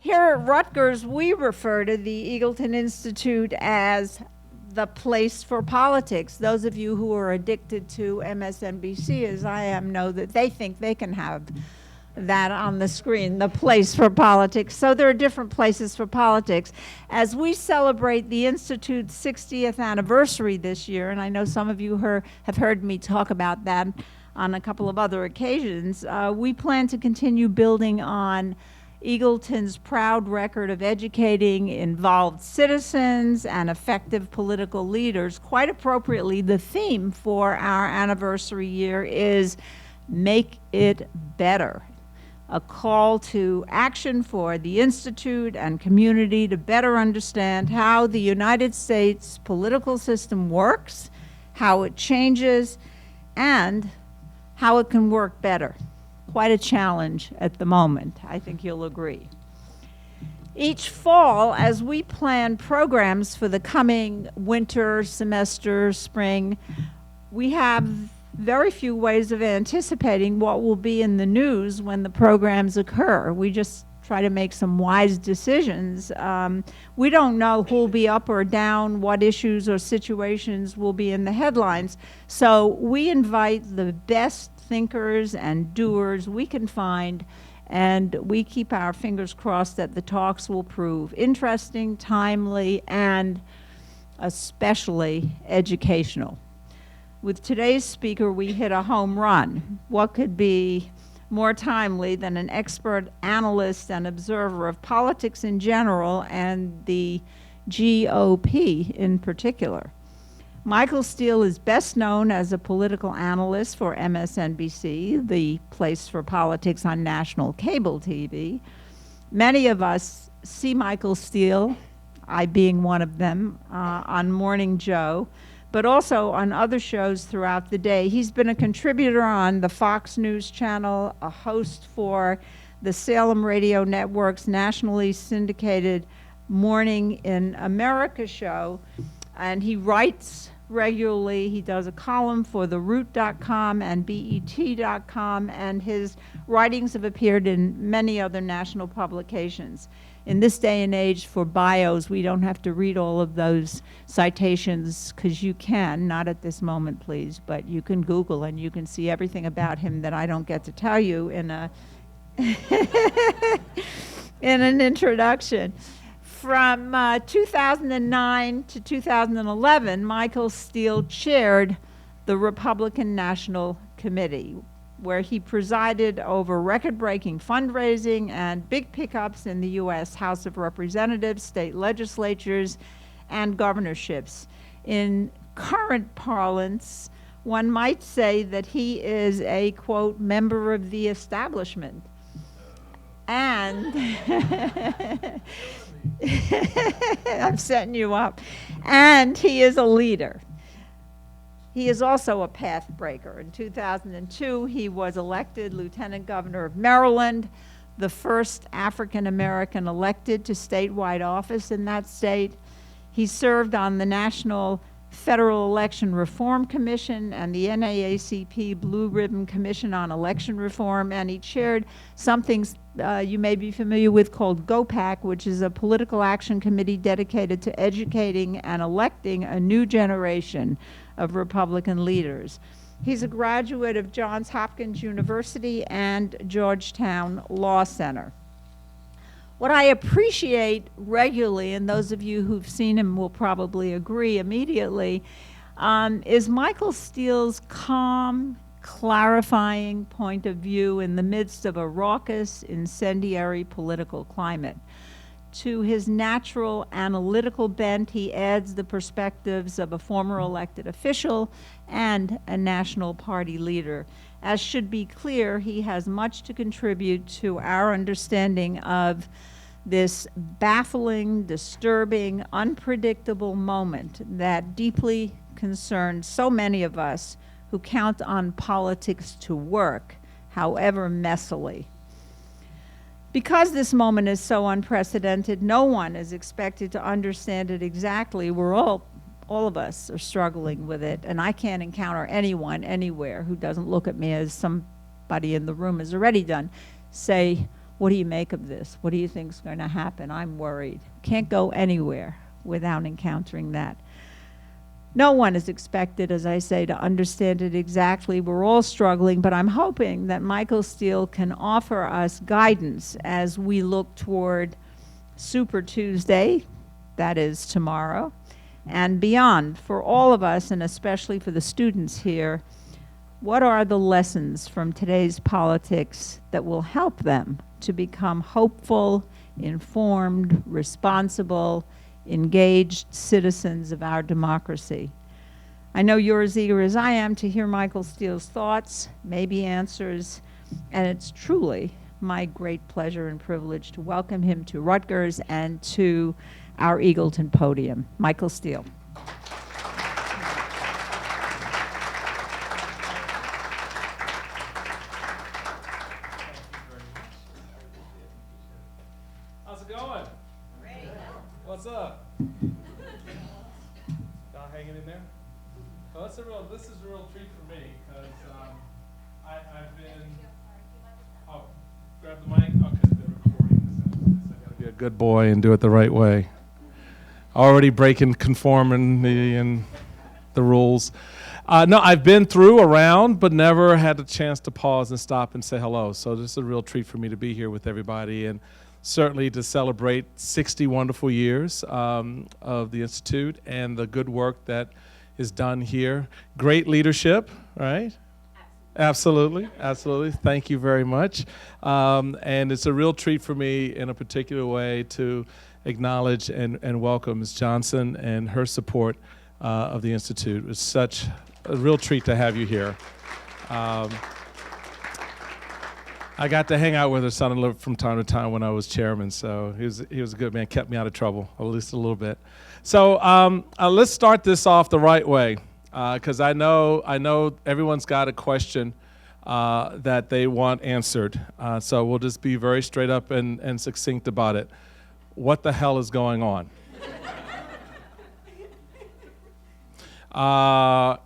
Here at Rutgers, we refer to the Eagleton Institute as the place for politics. Those of you who are addicted to MSNBC, as I am, know that they think they can have that on the screen, the place for politics. So there are different places for politics. As we celebrate the Institute's 60th anniversary this year, and I know some of you have heard me talk about that on a couple of other occasions, we plan to continue building on Eagleton's proud record of educating involved citizens and effective political leaders. Quite appropriately, the theme for our anniversary year is Make It Better, a call to action for the Institute and community to better understand how the United States political system works, how it changes, and how it can work better. Quite a challenge at the moment, I think you'll agree. Each fall, as we plan programs for the coming winter, semester, spring, we have very few ways of anticipating what will be in the news when the programs occur. We just try to make some wise decisions. We don't know who will be up or down, what issues or situations will be in the headlines. So we invite the best thinkers and doers we can find, and we keep our fingers crossed that the talks will prove interesting, timely, and especially educational. With today's speaker, we hit a home run. What could be more timely than an expert analyst and observer of politics in general and the GOP in particular? Michael Steele is best known as a political analyst for MSNBC, the place for politics on national cable TV. Many of us see Michael Steele, I being one of them, on Morning Joe, but also on other shows throughout the day. He's been a contributor on the Fox News channel, a host for the Salem Radio Network's nationally syndicated Morning in America show, and he writes regularly. He does a column for the Root.com and BET.com, and his writings have appeared in many other national publications. In this day and age, for bios, we don't have to read all of those citations, because you can, not at this moment, please, but you can Google and you can see everything about him that I don't get to tell you in a in an introduction. From 2009 to 2011, Michael Steele chaired the Republican National Committee, where he presided over record-breaking fundraising and big pickups in the U.S. House of Representatives, state legislatures, and governorships. In current parlance, one might say that he is a, quote, member of the establishment. And I'm setting you up. And he is a leader. He is also a path breaker. In 2002, he was elected Lieutenant Governor of Maryland, the first African American elected to statewide office in that state. He served on the National Federal Election Reform Commission and the NAACP Blue Ribbon Commission on Election Reform, and he chaired something you may be familiar with called GOPAC, which is a political action committee dedicated to educating and electing a new generation of Republican leaders. He's a graduate of Johns Hopkins University and Georgetown Law Center. What I appreciate regularly, and those of you who've seen him will probably agree immediately, is Michael Steele's calm, clarifying point of view in the midst of a raucous, incendiary political climate. To his natural analytical bent, he adds the perspectives of a former elected official and a national party leader. As should be clear, he has much to contribute to our understanding of this baffling, disturbing, unpredictable moment that deeply concerns so many of us who count on politics to work, however messily. Because this moment is so unprecedented, no one is expected to understand it exactly. We're all of us are struggling with it, and I can't encounter anyone anywhere who doesn't look at me, as somebody in the room has already done, say, What do you make of this? What do you think is going to happen? I'm worried. Can't go anywhere without encountering that. No one is expected, as I say, to understand it exactly. We're all struggling, but I'm hoping that Michael Steele can offer us guidance as we look toward Super Tuesday, that is tomorrow, and beyond. For all of us, and especially for the students here, what are the lessons from today's politics that will help them to become hopeful, informed, responsible, engaged citizens of our democracy? I know you're as eager as I am to hear Michael Steele's thoughts, maybe answers, and it's truly my great pleasure and privilege to welcome him to Rutgers and to our Eagleton podium. Michael Steele. How's it going? Great. What's up? Y'all hanging in there? Well, this is a real treat for me because I've been. Oh, grab the mic. Okay, they're recording this. I gotta be a good boy and do it the right way. Already breaking conformity and the rules. No, I've been around, but never had the chance to pause and stop and say hello. So this is a real treat for me to be here with everybody, and certainly to celebrate 60 wonderful years of the Institute and the good work that is done here. Great leadership, right? Absolutely, absolutely. Thank you very much. And it's a real treat for me in a particular way to acknowledge and welcome Ms. Johnson and her support of the Institute. It's such a real treat to have you here. I got to hang out with her son-in-law from time to time when I was chairman, so he was a good man, kept me out of trouble, at least a little bit. So let's start this off the right way, because I know everyone's got a question that they want answered. So we'll just be very straight up and succinct about it. What the hell is going on?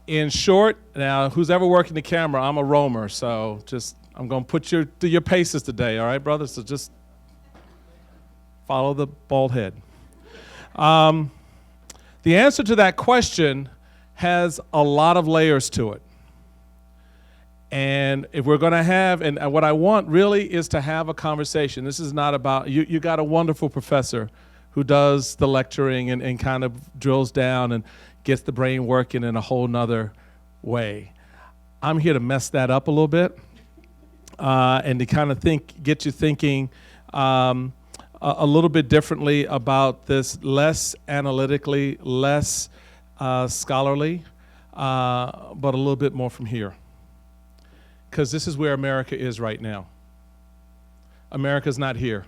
In short, now, who's ever working the camera, I'm a roamer, so I'm going to put you through your paces today, all right, brother? So just follow the bald head. The answer to that question has a lot of layers to it. And if we're going to have, and what I want really is to have a conversation. This is not about, you got a wonderful professor who does the lecturing and kind of drills down and gets the brain working in a whole nother way. I'm here to mess that up a little bit and to kind of get you thinking a little bit differently about this, less analytically, less scholarly, but a little bit more from here. Because this is where America is right now. America's not here.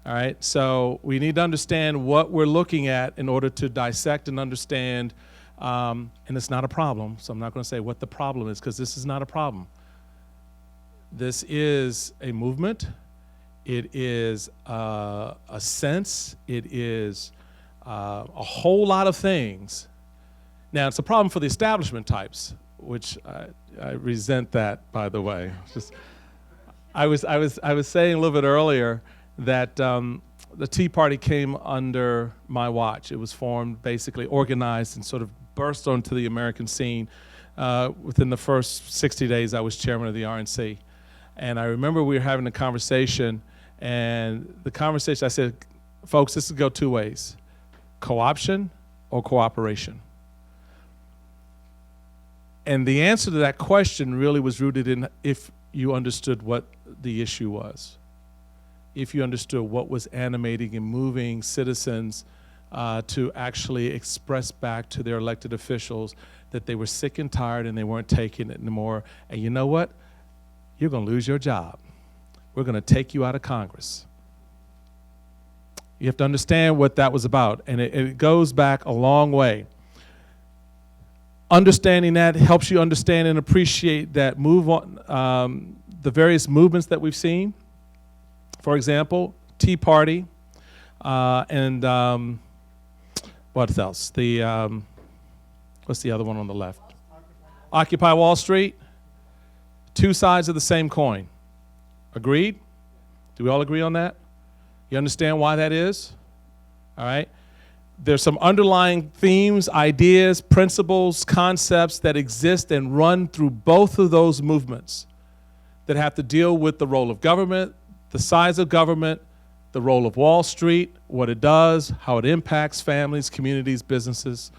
All right, so we need to understand what we're looking at in order to dissect and understand, and it's not a problem, so I'm not going to say what the problem is, because this is not a problem. This is a movement. It is a sense. It is a whole lot of things. Now, it's a problem for the establishment types, which I resent that, by the way. I was saying a little bit earlier that the Tea Party came under my watch. It was formed, basically organized, and sort of burst onto the American scene within the first 60 days I was chairman of the RNC. And I remember we were having a conversation, and the conversation, I said, folks, this could go two ways: co-option or cooperation. And the answer to that question really was rooted in if you understood what the issue was. If you understood what was animating and moving citizens to actually express back to their elected officials that they were sick and tired and they weren't taking it anymore. And you know what? You're going to lose your job. We're going to take you out of Congress. You have to understand what that was about. And it goes back a long way. Understanding that helps you understand and appreciate that move on, the various movements that we've seen. For example, Tea Party, and what else? What's the other one on the left? Occupy Wall Street. Two sides of the same coin. Agreed? Do we all agree on that? You understand why that is? All right? There's some underlying themes, ideas, principles, concepts that exist and run through both of those movements that have to deal with the role of government, the size of government, the role of Wall Street, what it does, how it impacts families, communities, businesses.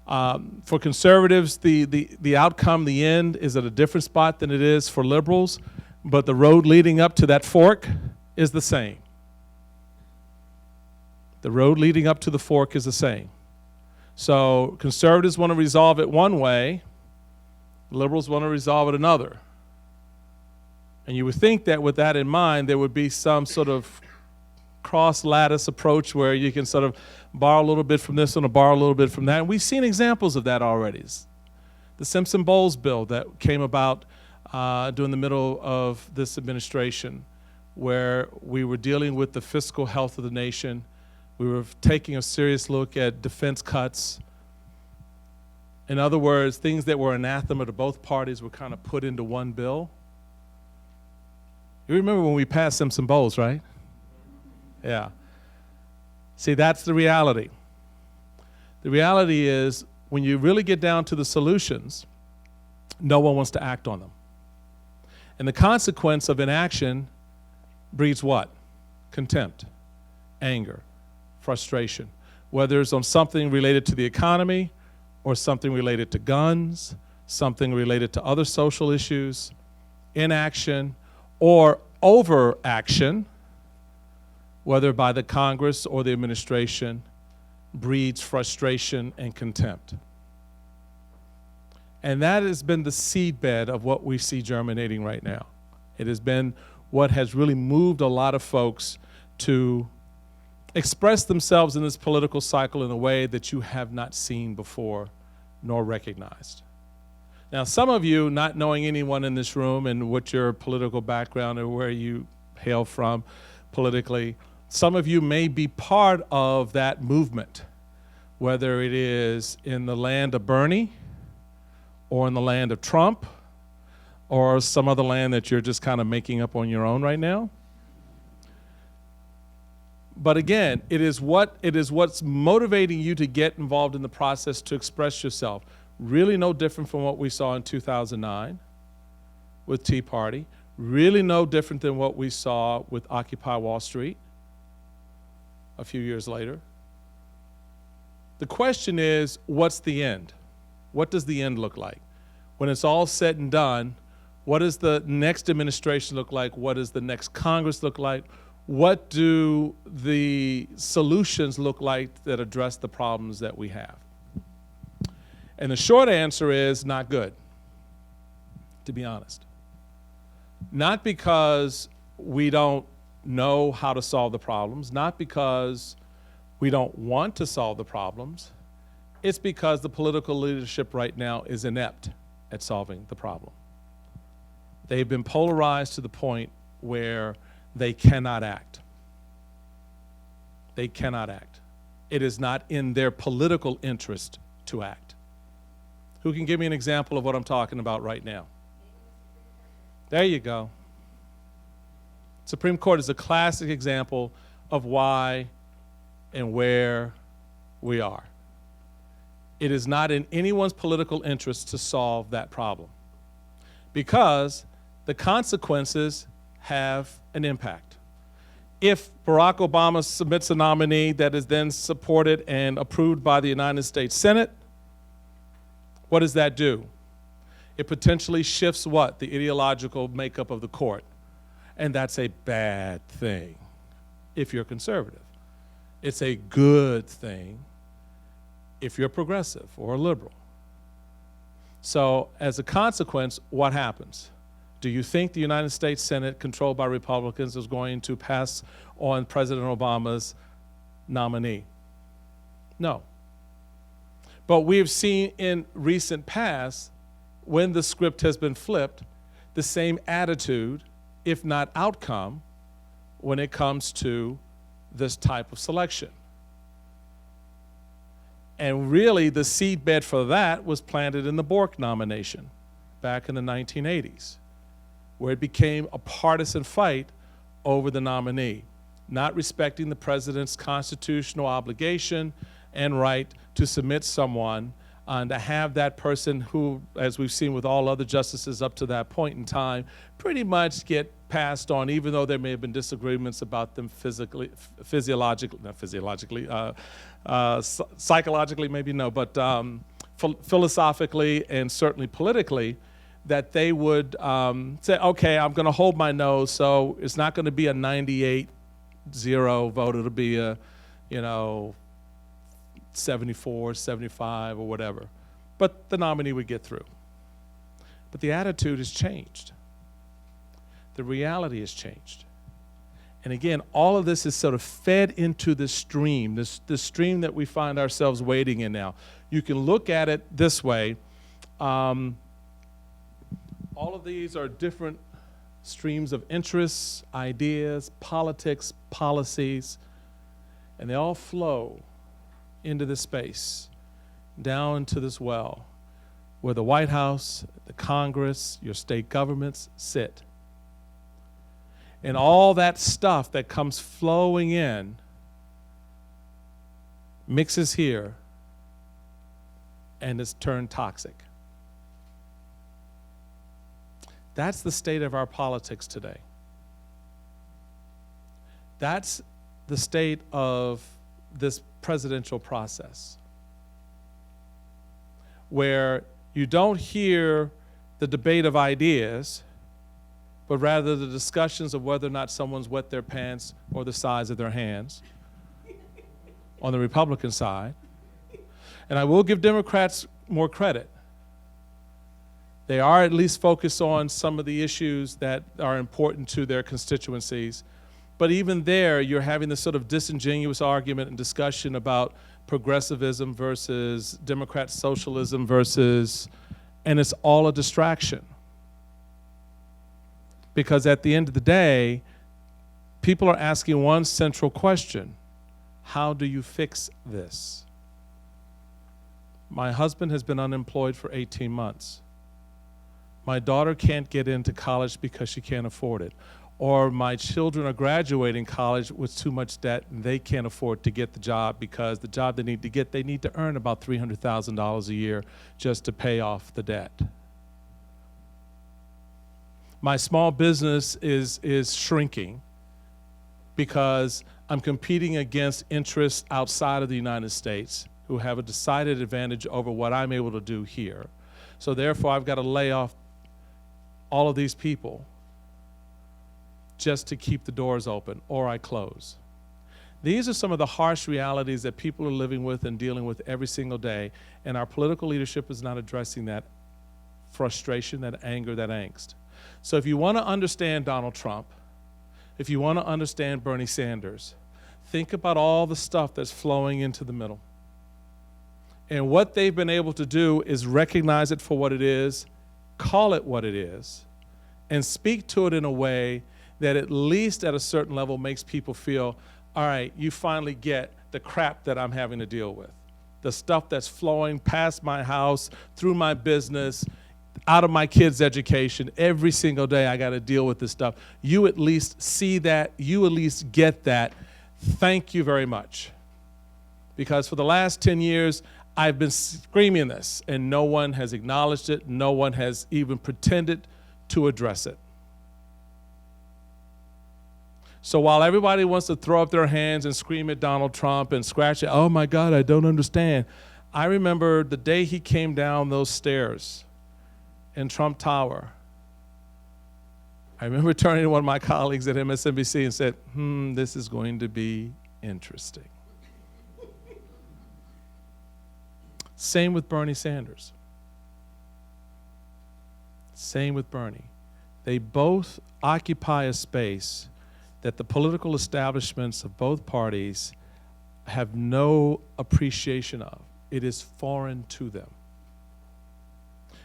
For conservatives, the outcome, the end, is at a different spot than it is for liberals, but the road leading up to that fork is the same. The road leading up to the fork is the same. So conservatives want to resolve it one way, liberals want to resolve it another. And you would think that with that in mind, there would be some sort of cross-lattice approach where you can sort of borrow a little bit from this one or borrow a little bit from that. And we've seen examples of that already. The Simpson-Bowles bill that came about during the middle of this administration, where we were dealing with the fiscal health of the nation. We were taking a serious look at defense cuts. In other words, things that were anathema to both parties were kind of put into one bill. You remember when we passed Simpson-Bowles, right? Yeah. See, that's the reality. The reality is, when you really get down to the solutions, no one wants to act on them. And the consequence of inaction breeds what? Contempt, anger, frustration, whether it's on something related to the economy or something related to guns, something related to other social issues. Inaction or overaction, whether by the Congress or the administration, breeds frustration and contempt. And that has been the seedbed of what we see germinating right now. It has been what has really moved a lot of folks to express themselves in this political cycle in a way that you have not seen before nor recognized. Now, some of you, not knowing anyone in this room and what your political background or where you hail from politically, some of you may be part of that movement, whether it is in the land of Bernie or in the land of Trump or some other land that you're just kind of making up on your own right now. But again, it is what's motivating you to get involved in the process to express yourself. Really no different from what we saw in 2009 with Tea Party. Really no different than what we saw with Occupy Wall Street a few years later. The question is, what's the end? What does the end look like? When it's all said and done, what does the next administration look like? What does the next Congress look like? What do the solutions look like that address the problems that we have? And the short answer is not good, to be honest. Not because we don't know how to solve the problems, not because we don't want to solve the problems. It's because the political leadership right now is inept at solving the problem. They've been polarized to the point where they cannot act. They cannot act. It is not in their political interest to act. Who can give me an example of what I'm talking about right now? There you go. Supreme Court is a classic example of why and where we are. It is not in anyone's political interest to solve that problem because the consequences have an impact. If Barack Obama submits a nominee that is then supported and approved by the United States Senate, what does that do? It potentially shifts what? The ideological makeup of the court. And that's a bad thing if you're conservative. It's a good thing if you're progressive or liberal. So as a consequence, what happens? Do you think the United States Senate, controlled by Republicans, is going to pass on President Obama's nominee? No. But we've seen in recent past, when the script has been flipped, the same attitude, if not outcome, when it comes to this type of selection. And really, the seedbed for that was planted in the Bork nomination back in the 1980s, where it became a partisan fight over the nominee, not respecting the president's constitutional obligation and right to submit someone and to have that person who, as we've seen with all other justices up to that point in time, pretty much get passed on, even though there may have been disagreements about them psychologically, maybe no, but philosophically and certainly politically, that they would say, okay, I'm going to hold my nose, so it's not going to be a 98-0 vote. It'll be a, 74, 75, or whatever. But the nominee would get through. But the attitude has changed. The reality has changed. And again, all of this is sort of fed into this stream, this stream that we find ourselves wading in now. You can look at it this way. All of these are different streams of interests, ideas, politics, policies, and they all flow into this space, down into this well, where the White House, the Congress, your state governments sit. And all that stuff that comes flowing in mixes here and is turned toxic. That's the state of our politics today. That's the state of this presidential process, where you don't hear the debate of ideas, but rather the discussions of whether or not someone's wet their pants or the size of their hands on the Republican side. And I will give Democrats more credit. They are at least focused on some of the issues that are important to their constituencies. But even there, you're having this sort of disingenuous argument and discussion about progressivism versus Democrat socialism versus, and it's all a distraction. Because at the end of the day, people are asking one central question: how do you fix this? My husband has been unemployed for 18 months. My daughter can't get into college because she can't afford it. Or my children are graduating college with too much debt and they can't afford to get the job because the job they need to get, they need to earn about $300,000 a year just to pay off the debt. My small business is shrinking because I'm competing against interests outside of the United States who have a decided advantage over what I'm able to do here. So therefore, I've got to lay off all of these people just to keep the doors open, or I close. These are some of the harsh realities that people are living with and dealing with every single day, and our political leadership is not addressing that frustration, that anger, that angst. So if you want to understand Donald Trump, if you want to understand Bernie Sanders, think about all the stuff that's flowing into the middle. And what they've been able to do is recognize it for what it is, call it what it is, and speak to it in a way that at least at a certain level makes people feel, all right, you finally get the crap that I'm having to deal with. The stuff that's flowing past my house, through my business, out of my kids' education. Every single day I got to deal with this stuff. You at least see that. You at least get that. Thank you very much. Because for the last 10 years, I've been screaming this, and no one has acknowledged it. No one has even pretended to address it. So while everybody wants to throw up their hands and scream at Donald Trump and scratch it, oh my God, I don't understand. I remember the day he came down those stairs in Trump Tower. I remember turning to one of my colleagues at MSNBC and said, this is going to be interesting. Same with Bernie Sanders. Same with Bernie. They both occupy a space that the political establishments of both parties have no appreciation of. It is foreign to them.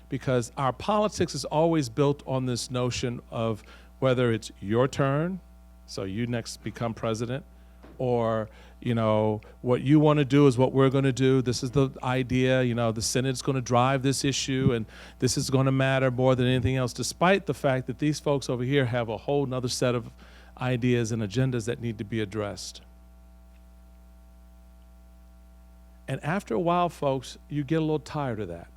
Because our politics is always built on this notion of whether it's your turn, so you next become president, or what you want to do is what we're going to do. This is the idea, the Senate's going to drive this issue, and this is going to matter more than anything else, despite the fact that these folks over here have a whole nother set of ideas and agendas that need to be addressed. And after a while, folks, you get a little tired of that.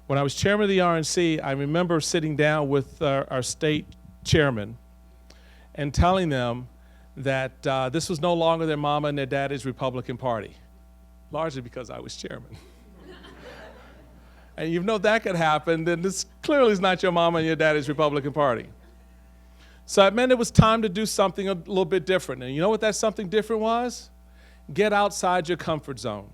When I was chairman of the RNC, I remember sitting down with our state chairman and telling them that this was no longer their mama and their daddy's Republican Party, largely because I was chairman. And you know that could happen, then this clearly is not your mama and your daddy's Republican Party. So it meant it was time to do something a little bit different. And you know what that something different was? Get outside your comfort zone.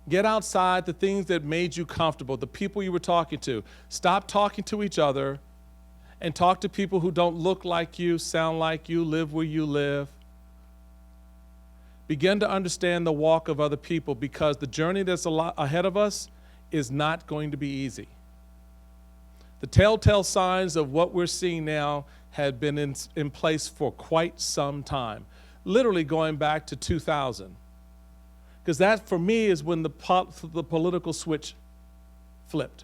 Get outside the things that made you comfortable, the people you were talking to. Stop talking to each other and talk to people who don't look like you, sound like you, live where you live. Begin to understand the walk of other people, because the journey that's ahead of us is not going to be easy. The telltale signs of what we're seeing now had been in place for quite some time, literally going back to 2000. Because that, for me, is when the political switch flipped.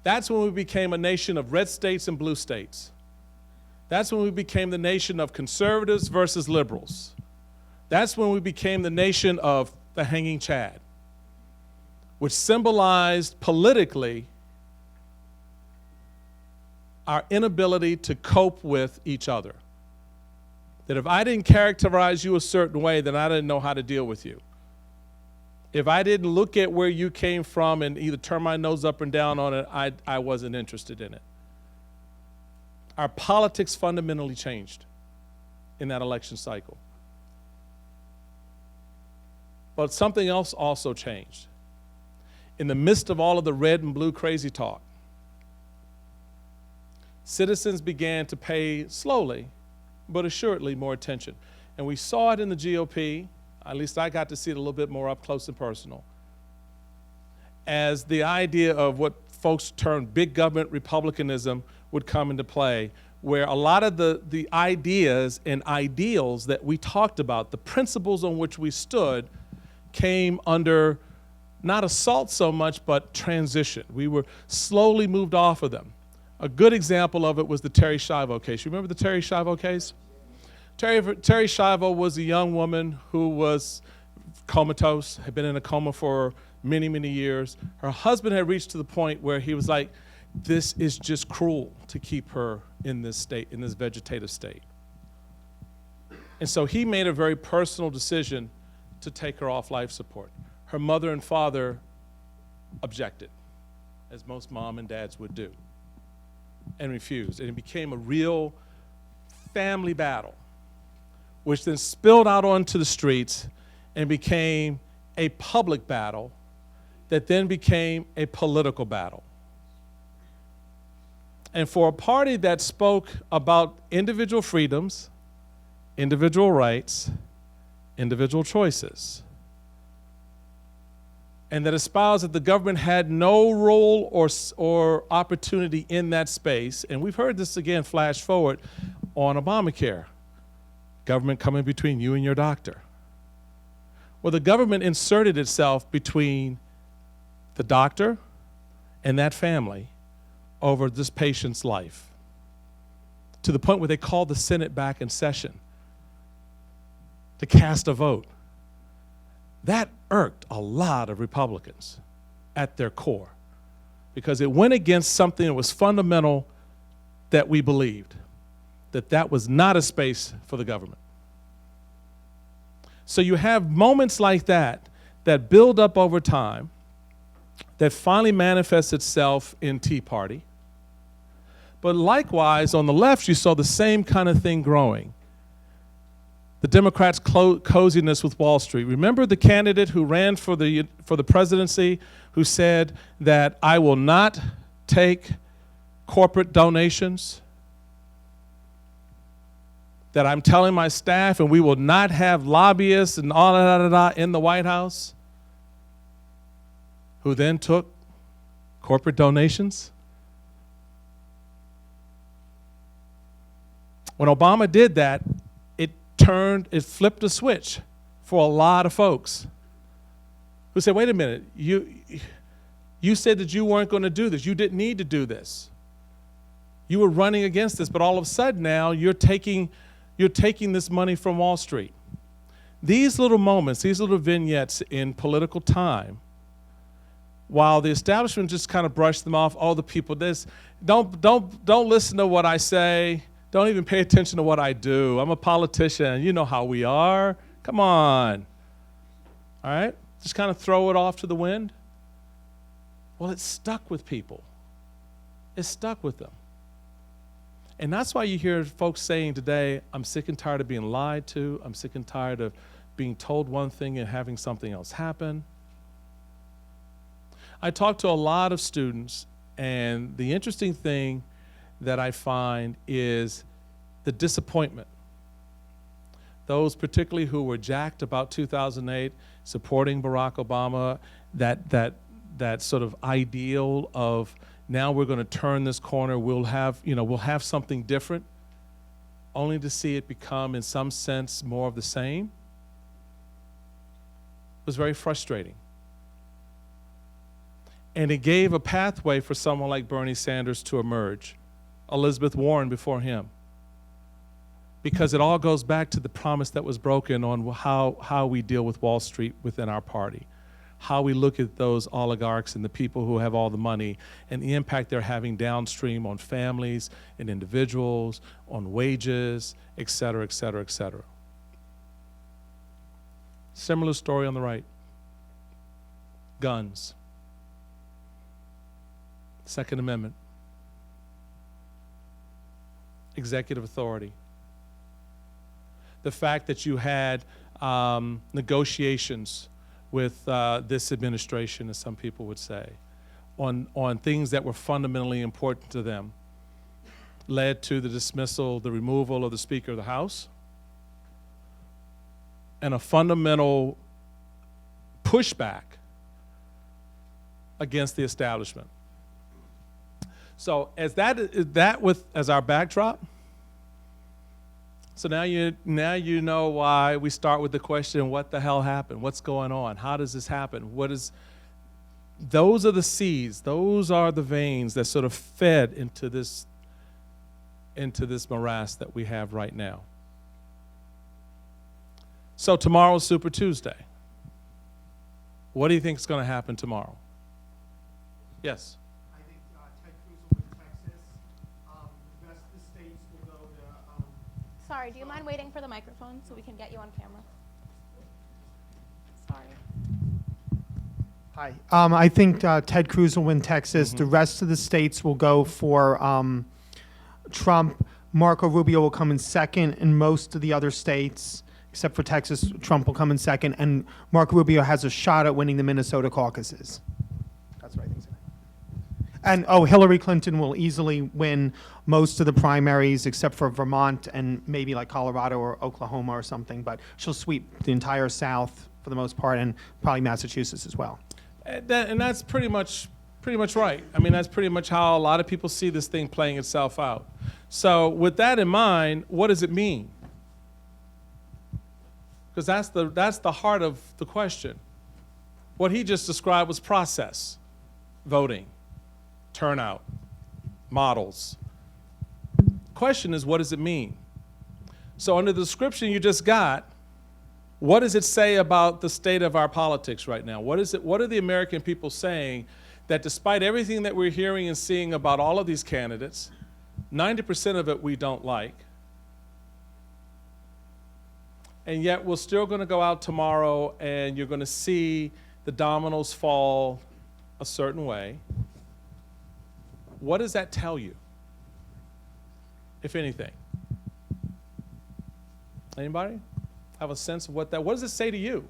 That's when we became a nation of red states and blue states. That's when we became the nation of conservatives versus liberals. That's when we became the nation of the hanging Chad, which symbolized politically our inability to cope with each other. That if I didn't characterize you a certain way, then I didn't know how to deal with you. If I didn't look at where you came from and either turn my nose up and down on it, I wasn't interested in it. Our politics fundamentally changed in that election cycle. But something else also changed. In the midst of all of the red and blue crazy talk, citizens began to pay slowly but assuredly more attention. And we saw it in the GOP, at least I got to see it a little bit more up close and personal, as the idea of what folks termed big government republicanism would come into play, where a lot of the ideas and ideals that we talked about, the principles on which we stood, came under not assault so much, but transition. We were slowly moved off of them. A good example of it was the Terri Schiavo case. You remember the Terri Schiavo case? Terri Schiavo was a young woman who was comatose, had been in a coma for many, many years. Her husband had reached to the point where he was like, this is just cruel to keep her in this state, in this vegetative state. And so he made a very personal decision to take her off life support. Her mother and father objected, as most mom and dads would do, and refused. And it became a real family battle, which then spilled out onto the streets and became a public battle that then became a political battle. And for a party that spoke about individual freedoms, individual rights, individual choices, and that espoused that the government had no role or opportunity in that space, and we've heard this again flash forward on Obamacare, government coming between you and your doctor. Well, the government inserted itself between the doctor and that family over this patient's life, to the point where they called the Senate back in session to cast a vote. That irked a lot of Republicans at their core, because it went against something that was fundamental that we believed, that was not a space for the government. So you have moments like that that build up over time, that finally manifests itself in Tea Party. But likewise, on the left, you saw the same kind of thing growing. The Democrats' coziness with Wall Street. Remember the candidate who ran for the presidency who said that I will not take corporate donations, that I'm telling my staff, and we will not have lobbyists and all that in the White House, who then took corporate donations? When Obama did that, it flipped a switch for a lot of folks who said, wait a minute, you said that you weren't going to do this. You didn't need to do this. You were running against this, but all of a sudden now you're taking this money from Wall Street. These little moments, these little vignettes in political time, while the establishment just kind of brushed them off, all the people, this, don't listen to what I say. Don't even pay attention to what I do. I'm a politician. You know how we are. Come on. All right? Just kind of throw it off to the wind. Well, it's stuck with people. It's stuck with them. And that's why you hear folks saying today, I'm sick and tired of being lied to. I'm sick and tired of being told one thing and having something else happen. I talk to a lot of students, and the interesting thing that I find is the disappointment. Those particularly who were jacked about 2008, supporting Barack Obama, that sort of ideal of now we're going to turn this corner, we'll have something different, only to see it become in some sense more of the same. It was very frustrating. And it gave a pathway for someone like Bernie Sanders to emerge, Elizabeth Warren before him. Because it all goes back to the promise that was broken on how we deal with Wall Street within our party, how we look at those oligarchs and the people who have all the money and the impact they're having downstream on families and individuals, on wages, et cetera, et cetera, et cetera. Similar story on the right. Guns. Second Amendment. Executive authority. The fact that you had negotiations with this administration, as some people would say, on things that were fundamentally important to them, led to the dismissal, the removal of the Speaker of the House, and a fundamental pushback against the establishment. So as as our backdrop, so now you know why we start with the question, what the hell happened? What's going on? How does this happen? Those are the seeds, those are the veins that sort of fed into this morass that we have right now. So tomorrow's Super Tuesday. What do you think is going to happen tomorrow? Yes? I think Ted Cruz will win Texas. The rest of the states will go to... Sorry, do you mind waiting for the microphone so we can get you on camera? Sorry. Hi. I think Ted Cruz will win Texas. Mm-hmm. The rest of the states will go for Trump. Marco Rubio will come in second in most of the other states. Except for Texas, Trump will come in second. And Marco Rubio has a shot at winning the Minnesota caucuses. That's what I think. And, Hillary Clinton will easily win most of the primaries except for Vermont and maybe like Colorado or Oklahoma or something. But she'll sweep the entire South for the most part and probably Massachusetts as well. And that's pretty much right. I mean, that's pretty much how a lot of people see this thing playing itself out. So with that in mind, what does it mean? Because that's the heart of the question. What he just described was process, voting, turnout, models. Question is, what does it mean? So under the description you just got, what does it say about the state of our politics right now? What are the American people saying that despite everything that we're hearing and seeing about all of these candidates, 90% of it we don't like, and yet we're still going to go out tomorrow and you're going to see the dominoes fall a certain way. What does that tell you, if anything? Anybody have a sense of what does it say to you?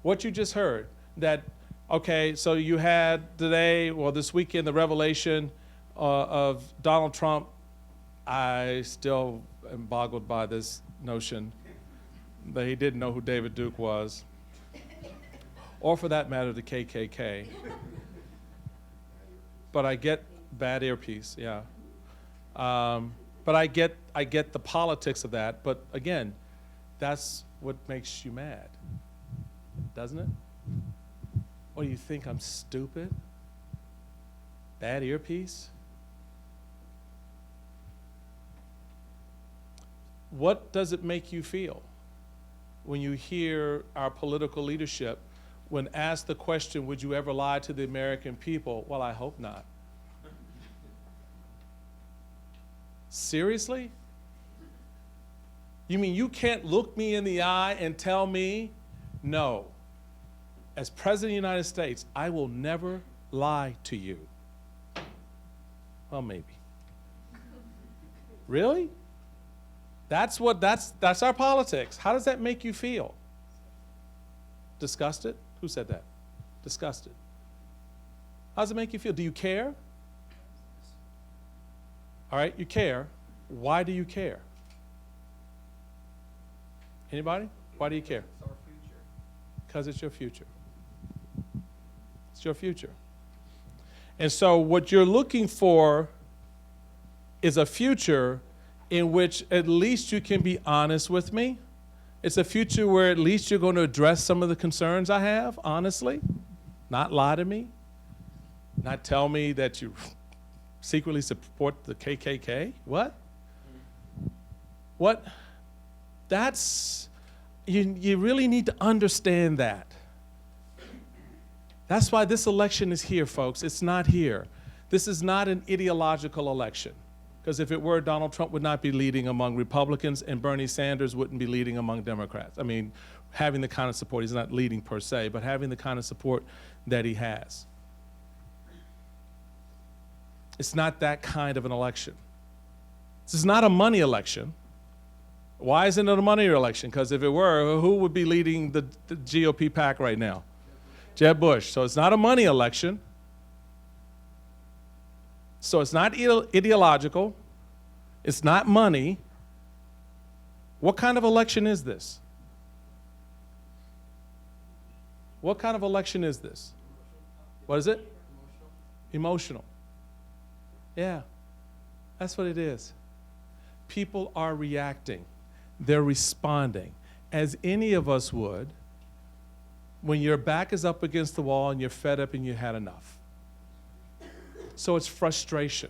What you just heard, that, okay, so you had today, well, this weekend, the revelation of Donald Trump. I still am boggled by this notion that he didn't know who David Duke was, or for that matter, the KKK. But I get bad earpiece, yeah. But I get the politics of that. But again, that's what makes you mad, doesn't it? What do you think? I'm stupid? Bad earpiece? What does it make you feel when you hear our political leadership, when asked the question, would you ever lie to the American people? Well, I hope not. Seriously? You mean you can't look me in the eye and tell me, no, as President of the United States, I will never lie to you? Well, maybe. Really? That's our politics. How does that make you feel? Disgusted? Who said that? Disgusted. How does it make you feel? Do you care? All right, you care. Why do you care? Anybody? Why do you care? It's our future. Because it's your future. It's your future. And so what you're looking for is a future in which at least you can be honest with me. It's a future where at least you're going to address some of the concerns I have, honestly. Not lie to me. Not tell me that you secretly support the KKK. What? What? That's, you really need to understand that. That's why this election is here, folks. It's not here. This is not an ideological election. Because if it were, Donald Trump would not be leading among Republicans and Bernie Sanders wouldn't be leading among Democrats. I mean, having the kind of support, he's not leading per se, but having the kind of support that he has. It's not that kind of an election. This is not a money election. Why isn't it a money election? Because if it were, who would be leading the GOP pack right now? Jeb Bush. So it's not a money election. So it's not ideological. It's not money. What kind of election is this? What kind of election is this? What is it? Emotional. Yeah, that's what it is. People are reacting. They're responding, as any of us would when your back is up against the wall and you're fed up and you had enough. So it's frustration,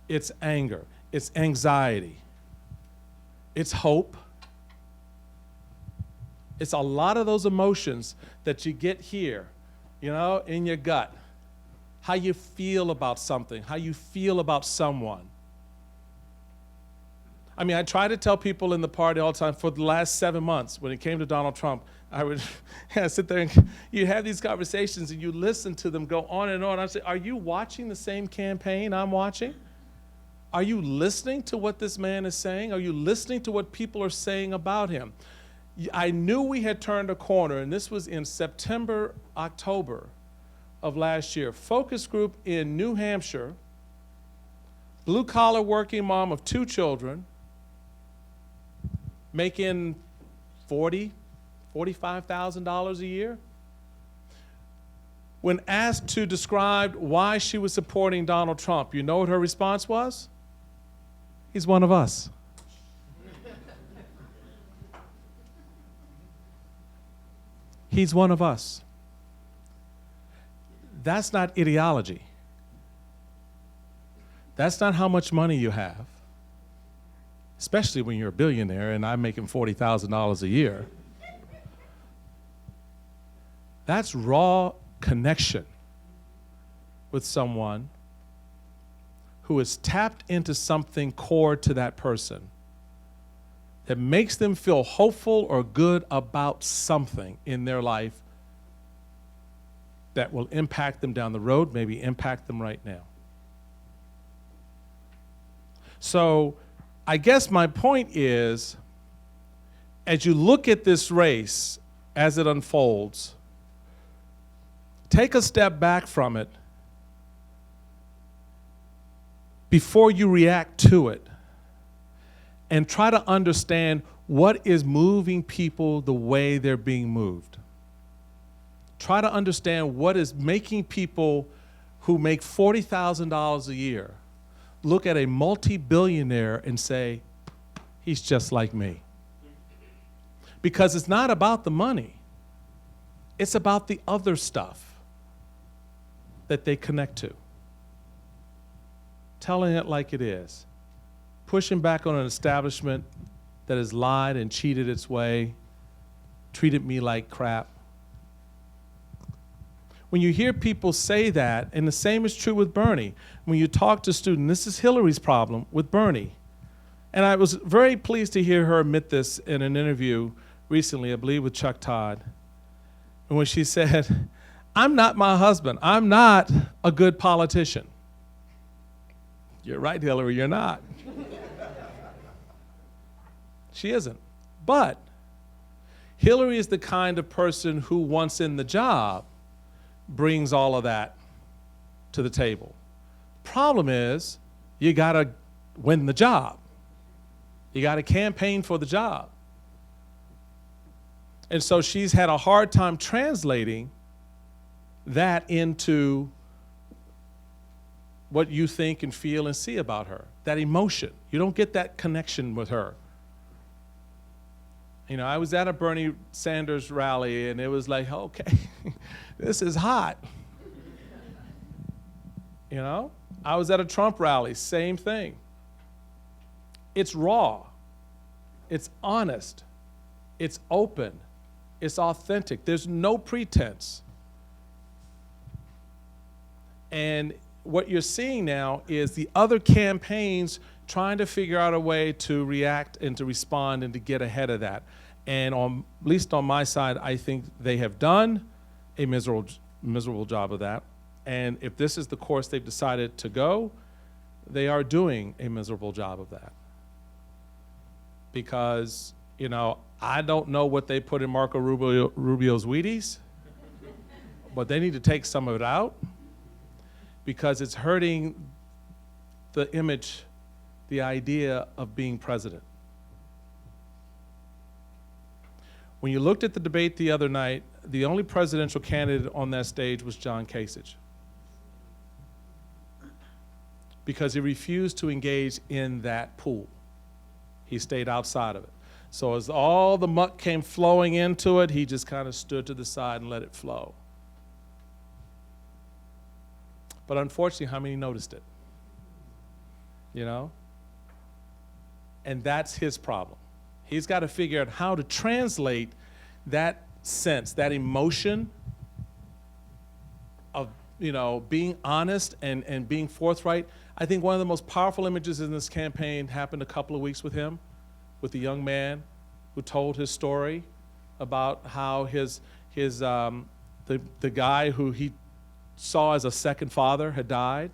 it's anger, it's anxiety, it's hope. It's a lot of those emotions that you get here, you know, in your gut. How you feel about something, how you feel about someone. I mean, I try to tell people in the party all the time, for the last 7 months, when it came to Donald Trump, I would sit there and you have these conversations and you listen to them go on and on. I say, are you watching the same campaign I'm watching? Are you listening to what this man is saying? Are you listening to what people are saying about him? I knew we had turned a corner, and this was in September, October of last year. Focus group in New Hampshire, blue-collar working mom of 2 children, making $45,000 a year. When asked to describe why she was supporting Donald Trump, you know what her response was? He's one of us. He's one of us. That's not ideology. That's not how much money you have, especially when you're a billionaire and I'm making $40,000 a year. That's raw connection with someone who has tapped into something core to that person that makes them feel hopeful or good about something in their life that will impact them down the road, maybe impact them right now. So I guess my point is, as you look at this race as it unfolds, take a step back from it before you react to it and try to understand what is moving people the way they're being moved. Try to understand what is making people who make $40,000 a year look at a multi-billionaire and say, he's just like me. Because it's not about the money. It's about the other stuff that they connect to. Telling it like it is. Pushing back on an establishment that has lied and cheated its way, treated me like crap. When you hear people say that, and the same is true with Bernie, when you talk to students, this is Hillary's problem with Bernie. And I was very pleased to hear her admit this in an interview recently, I believe with Chuck Todd. And when she said, I'm not my husband. I'm not a good politician. You're right, Hillary, you're not. She isn't. But Hillary is the kind of person who, once in the job, brings all of that to the table. Problem is, you gotta win the job. You gotta campaign for the job. And so she's had a hard time translating that into what you think and feel and see about her, that emotion. You don't get that connection with her. You know, I was at a Bernie Sanders rally, and it was like, okay, this is hot. You know? I was at a Trump rally, same thing. It's raw. It's honest. It's open. It's authentic. There's no pretense. And what you're seeing now is the other campaigns trying to figure out a way to react and to respond and to get ahead of that. And at least on my side, I think they have done a miserable job of that. And if this is the course they've decided to go, they are doing a miserable job of that. Because, you know, I don't know what they put in Marco Rubio's Wheaties, but they need to take some of it out because it's hurting the image, the idea of being president. When you looked at the debate the other night, the only presidential candidate on that stage was John Kasich, because he refused to engage in that pool. He stayed outside of it. So as all the muck came flowing into it, he just kind of stood to the side and let it flow. But unfortunately, how many noticed it? You know? And that's his problem. He's got to figure out how to translate that sense, that emotion of, you know, being honest and being forthright. I think one of the most powerful images in this campaign happened a couple of weeks with him, with the young man who told his story about how the guy who he saw as a second father had died,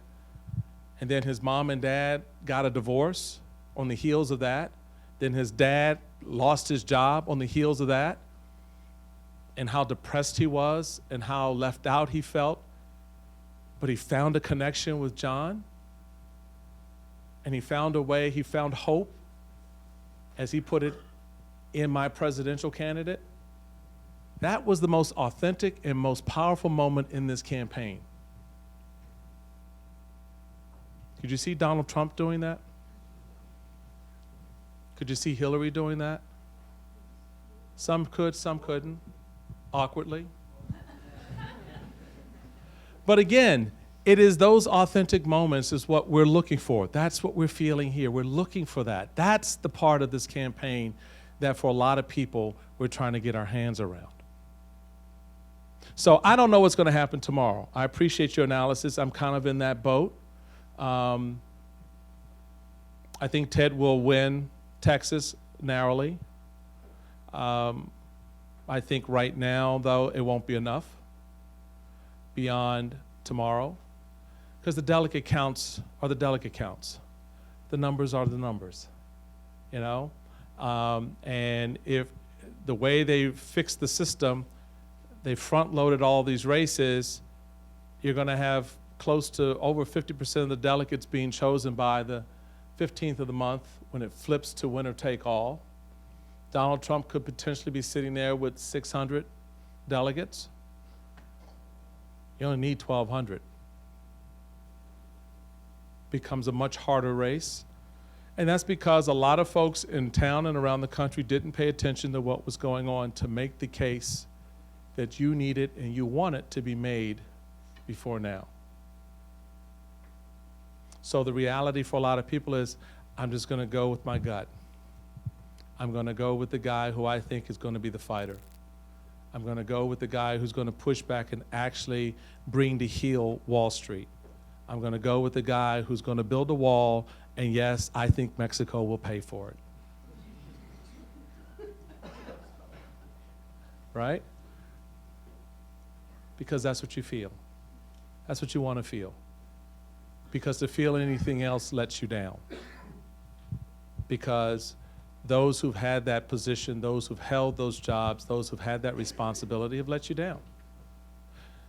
and then his mom and dad got a divorce on the heels of that. Then his dad lost his job on the heels of that, and how depressed he was and how left out he felt. But he found a connection with John, and he found a way, he found hope, as he put it, in my presidential candidate. That was the most authentic and most powerful moment in this campaign. Could you see Donald Trump doing that? Could you see Hillary doing that? Some could, some couldn't, awkwardly. But again, it is those authentic moments is what we're looking for. That's what we're feeling here. We're looking for that. That's the part of this campaign that for a lot of people we're trying to get our hands around. So I don't know what's going to happen tomorrow. I appreciate your analysis. I'm kind of in that boat. I think Ted will win Texas narrowly. I think right now, though, it won't be enough beyond tomorrow, because the delegate counts are the delegate counts. The numbers are the numbers, you know? And if the way they fixed the system, they front-loaded all these races, you're going to have close to over 50% of the delegates being chosen by the 15th of the month when it flips to winner take all. Donald Trump could potentially be sitting there with 600 delegates. You only need 1,200. Becomes a much harder race. And that's because a lot of folks in town and around the country didn't pay attention to what was going on to make the case that you need it and you want it to be made before now. So the reality for a lot of people is, I'm just going to go with my gut. I'm going to go with the guy who I think is going to be the fighter. I'm going to go with the guy who's going to push back and actually bring to heel Wall Street. I'm going to go with the guy who's going to build a wall, and yes, I think Mexico will pay for it. Right? Because that's what you feel. That's what you want to feel. Because to feel anything else lets you down. Because those who've had that position, those who've held those jobs, those who've had that responsibility have let you down.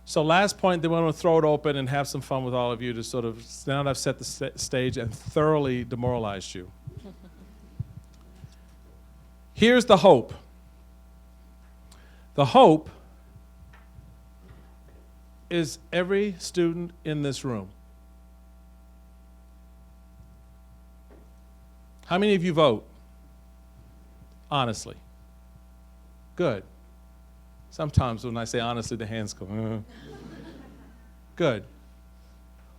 So last point, then we're going to throw it open and have some fun with all of you to sort of, now that I've set the stage and thoroughly demoralized you. Here's the hope. The hope is every student in this room. How many of you vote? Honestly. Good. Sometimes when I say honestly, the hands go, Good.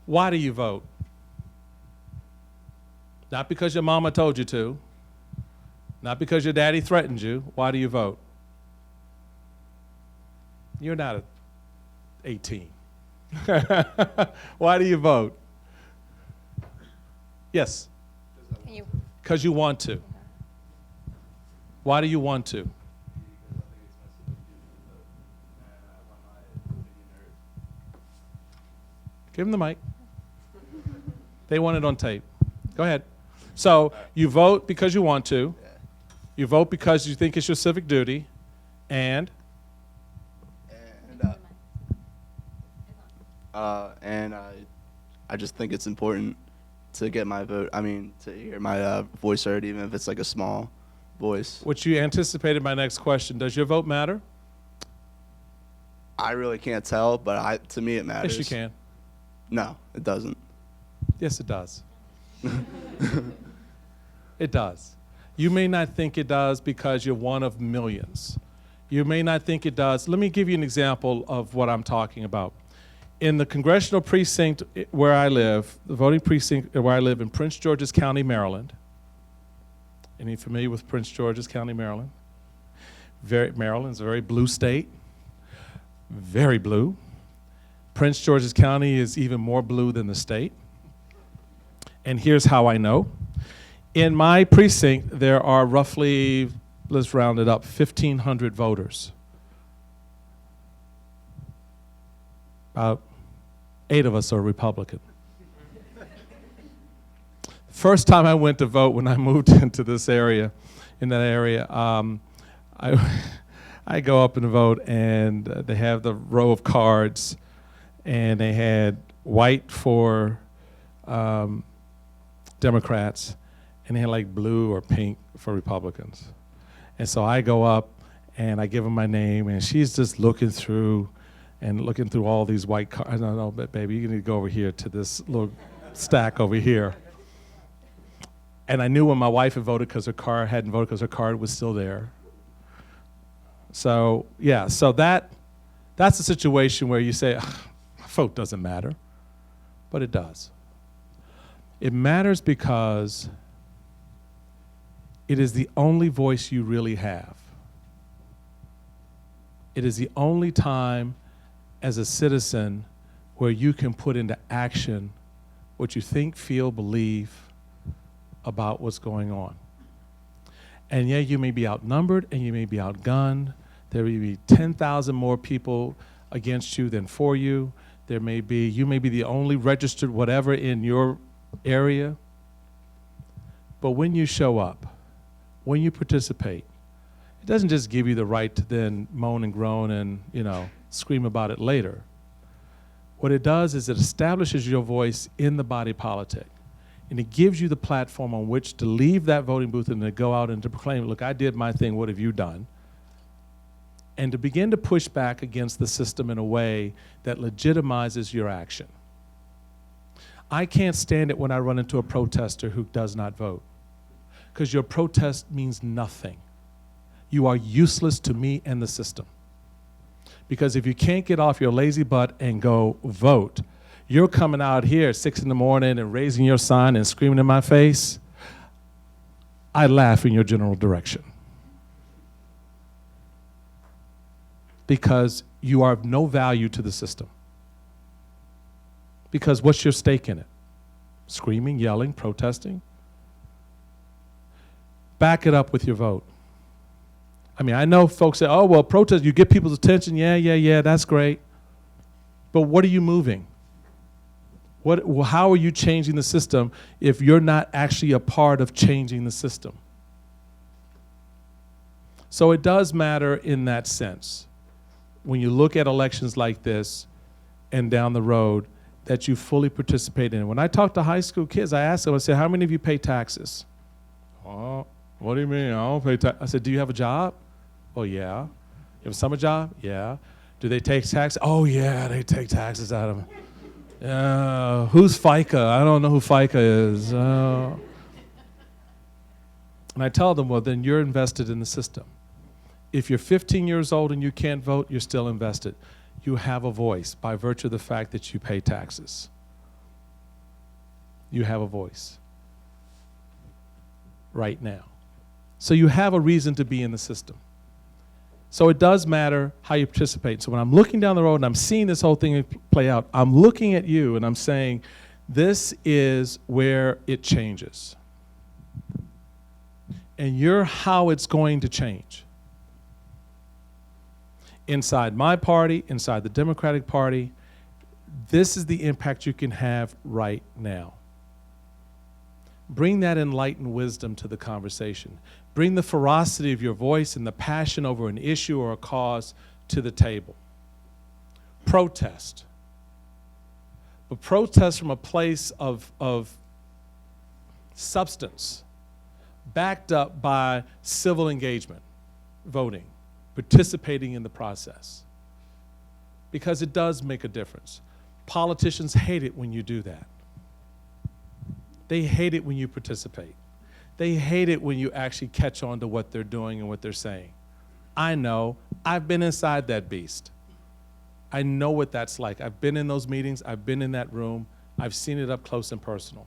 Why do you vote? Not because your mama told you to. Not because your daddy threatened you. Why do you vote? You're not 18. Why do you vote? Yes. Because you want to. Why do you want to? Give them the mic. They want it on tape. Go ahead. So you vote because you want to. You vote because you think it's your civic duty. And I just think it's important to get my vote. I mean, to hear my voice heard, even if it's like a small voice. Which you anticipated my next question. Does your vote matter? I really can't tell, but to me it matters. Yes, you can. No, it doesn't. Yes, it does. It does. You may not think it does because you're one of millions. You may not think it does. Let me give you an example of what I'm talking about. In the congressional precinct where I live, the voting precinct where I live in Prince George's County, Maryland. Any familiar with Prince George's County, Maryland? Maryland's a very blue state. Very blue. Prince George's County is even more blue than the state. And here's how I know. In my precinct, there are roughly, let's round it up, 1,500 voters. About 8 of us are Republican. First time I went to vote when I moved into this area, I go up and vote, and they have the row of cards, and they had white for Democrats, and they had like blue or pink for Republicans. And so I go up, and I give them my name, and she's just looking through all these white cards. No, but baby, you need to go over here to this little stack over here. And I knew when my wife had voted because her car hadn't voted because her card was still there. So yeah, so that's a situation where you say, vote doesn't matter, but it does. It matters because it is the only voice you really have. It is the only time as a citizen where you can put into action what you think, feel, believe about what's going on. And yeah, you may be outnumbered and you may be outgunned. There may be 10,000 more people against you than for you. You may be the only registered whatever in your area. But when you show up, when you participate, it doesn't just give you the right to then moan and groan and, scream about it later. What it does is it establishes your voice in the body politic. And it gives you the platform on which to leave that voting booth and to go out and to proclaim, look, I did my thing, what have you done? And to begin to push back against the system in a way that legitimizes your action. I can't stand it when I run into a protester who does not vote, because your protest means nothing. You are useless to me and the system. Because if you can't get off your lazy butt and go vote, you're coming out here at 6 in the morning and raising your sign and screaming in my face. I laugh in your general direction. Because you are of no value to the system. Because what's your stake in it? Screaming, yelling, protesting? Back it up with your vote. I mean, I know folks say, oh, well, protest, you get people's attention. Yeah, that's great. But what are you moving? How are you changing the system if you're not actually a part of changing the system? So it does matter in that sense. When you look at elections like this and down the road, that you fully participate in it. When I talk to high school kids, I ask them, I say, how many of you pay taxes? Oh, what do you mean? I don't pay taxes. I said, do you have a job? Oh, yeah. You have a summer job? Yeah. Do they take taxes? Oh, yeah, they take taxes out of it. Who's FICA? I don't know who FICA is. And I tell them, well, then you're invested in the system. If you're 15 years old and you can't vote, you're still invested. You have a voice by virtue of the fact that you pay taxes. You have a voice right now. So you have a reason to be in the system. So it does matter how you participate. So when I'm looking down the road and I'm seeing this whole thing play out, I'm looking at you and I'm saying, this is where it changes. And you're how it's going to change. Inside my party, inside the Democratic Party, this is the impact you can have right now. Bring that enlightened wisdom to the conversation. Bring the ferocity of your voice and the passion over an issue or a cause to the table. Protest. But protest from a place of substance, backed up by civil engagement, voting, participating in the process. Because it does make a difference. Politicians hate it when you do that. They hate it when you participate. They hate it when you actually catch on to what they're doing and what they're saying. I know. I've been inside that beast. I know what that's like. I've been in those meetings. I've been in that room. I've seen it up close and personal.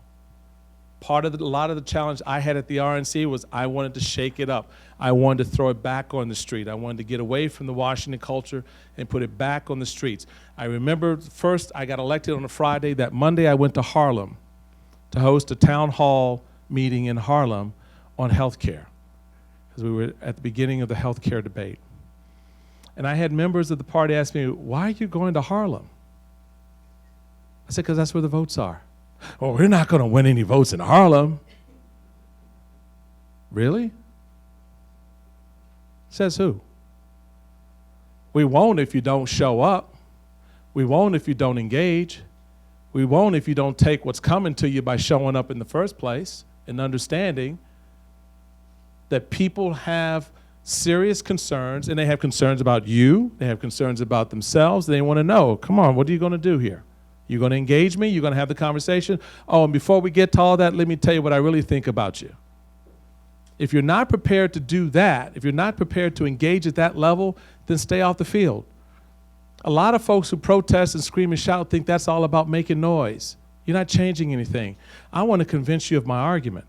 A lot of the challenge I had at the RNC was I wanted to shake it up. I wanted to throw it back on the street. I wanted to get away from the Washington culture and put it back on the streets. I remember first I got elected on a Friday. That Monday I went to Harlem to host a town hall meeting in Harlem on health care, because we were at the beginning of the health care debate. And I had members of the party ask me, why are you going to Harlem? I said, because that's where the votes are. Well, we're not going to win any votes in Harlem. Really? Says who? We won't if you don't show up. We won't if you don't engage. We won't if you don't take what's coming to you by showing up in the first place and understanding that people have serious concerns, and they have concerns about you, they have concerns about themselves, they want to know, come on, what are you going to do here? You're going to engage me? You're going to have the conversation? Oh, and before we get to all that, let me tell you what I really think about you. If you're not prepared to do that, if you're not prepared to engage at that level, then stay off the field. A lot of folks who protest and scream and shout think that's all about making noise. You're not changing anything. I want to convince you of my argument.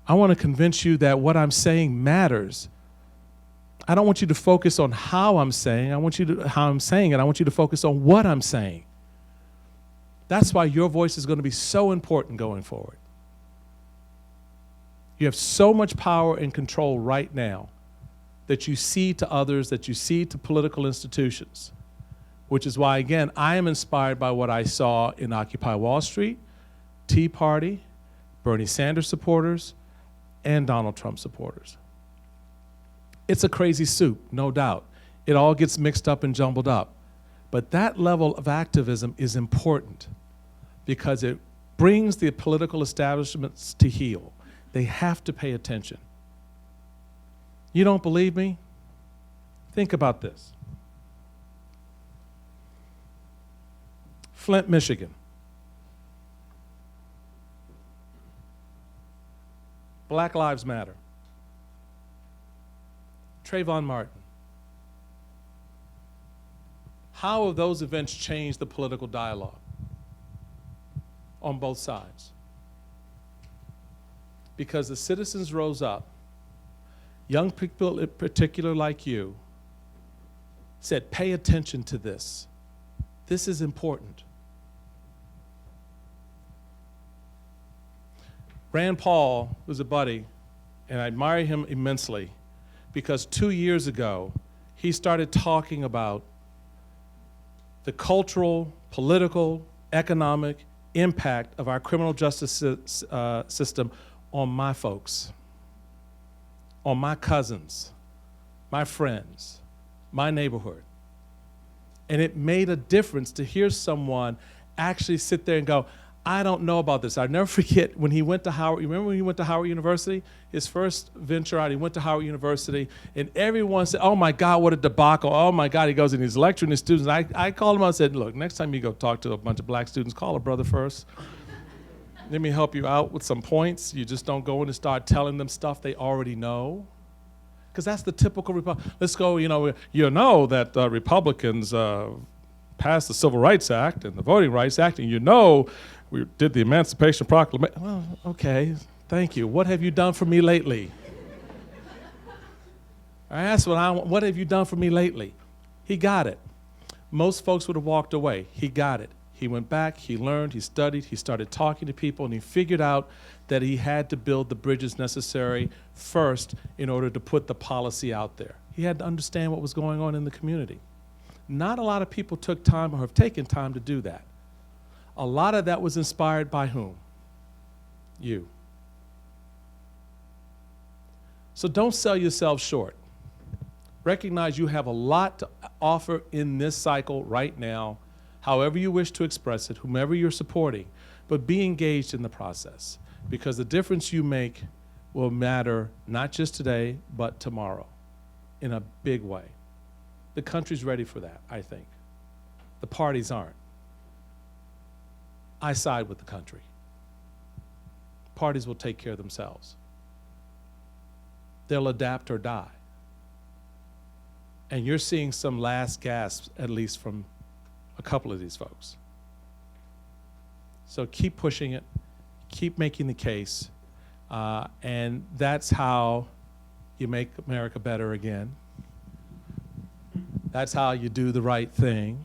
I want to convince you that what I'm saying matters. I don't want you to focus on how I'm saying. I want you to focus on what I'm saying. That's why your voice is going to be so important going forward. You have so much power and control right now that you cede to others, that you cede to political institutions, which is why, again, I am inspired by what I saw in Occupy Wall Street, Tea Party, Bernie Sanders supporters, and Donald Trump supporters. It's a crazy soup, no doubt. It all gets mixed up and jumbled up. But that level of activism is important because it brings the political establishments to heel. They have to pay attention. You don't believe me? Think about this. Flint, Michigan. Black Lives Matter. Trayvon Martin. How have those events changed the political dialogue on both sides? because the citizens rose up, young people in particular like you, said, pay attention to this. This is important. Rand Paul was a buddy, and I admire him immensely because 2 years ago, he started talking about the cultural, political, economic impact of our criminal justice system on my folks, on my cousins, my friends, my neighborhood. And it made a difference to hear someone actually sit there and go, I don't know about this. I'll never forget when he went to Howard. You remember when he went to Howard University? His first venture out, he went to Howard University, and everyone said, oh my God, what a debacle. Oh my God, he goes and he's lecturing his students. I called him out and said, look, next time you go talk to a bunch of black students, call a brother first. Let me help you out with some points. You just don't go in and start telling them stuff they already know. Because that's the typical Republican. Let's go, you know that Republicans passed the Civil Rights Act and the Voting Rights Act, and you know we did the Emancipation Proclamation. Well, okay, thank you. What have you done for me lately? I asked what have you done for me lately? He got it. Most folks would have walked away. He got it. He went back, he learned, he studied, he started talking to people, and he figured out that he had to build the bridges necessary first in order to put the policy out there. He had to understand what was going on in the community. Not a lot of people took time or have taken time to do that. A lot of that was inspired by whom? You. So don't sell yourself short. Recognize you have a lot to offer in this cycle right now, however you wish to express it, whomever you're supporting, but be engaged in the process because the difference you make will matter not just today, but tomorrow in a big way. The country's ready for that, I think. The parties aren't. I side with the country. Parties will take care of themselves. They'll adapt or die. And you're seeing some last gasps, at least from a couple of these folks. So keep pushing it, keep making the case, and that's how you make America better again. That's how you do the right thing.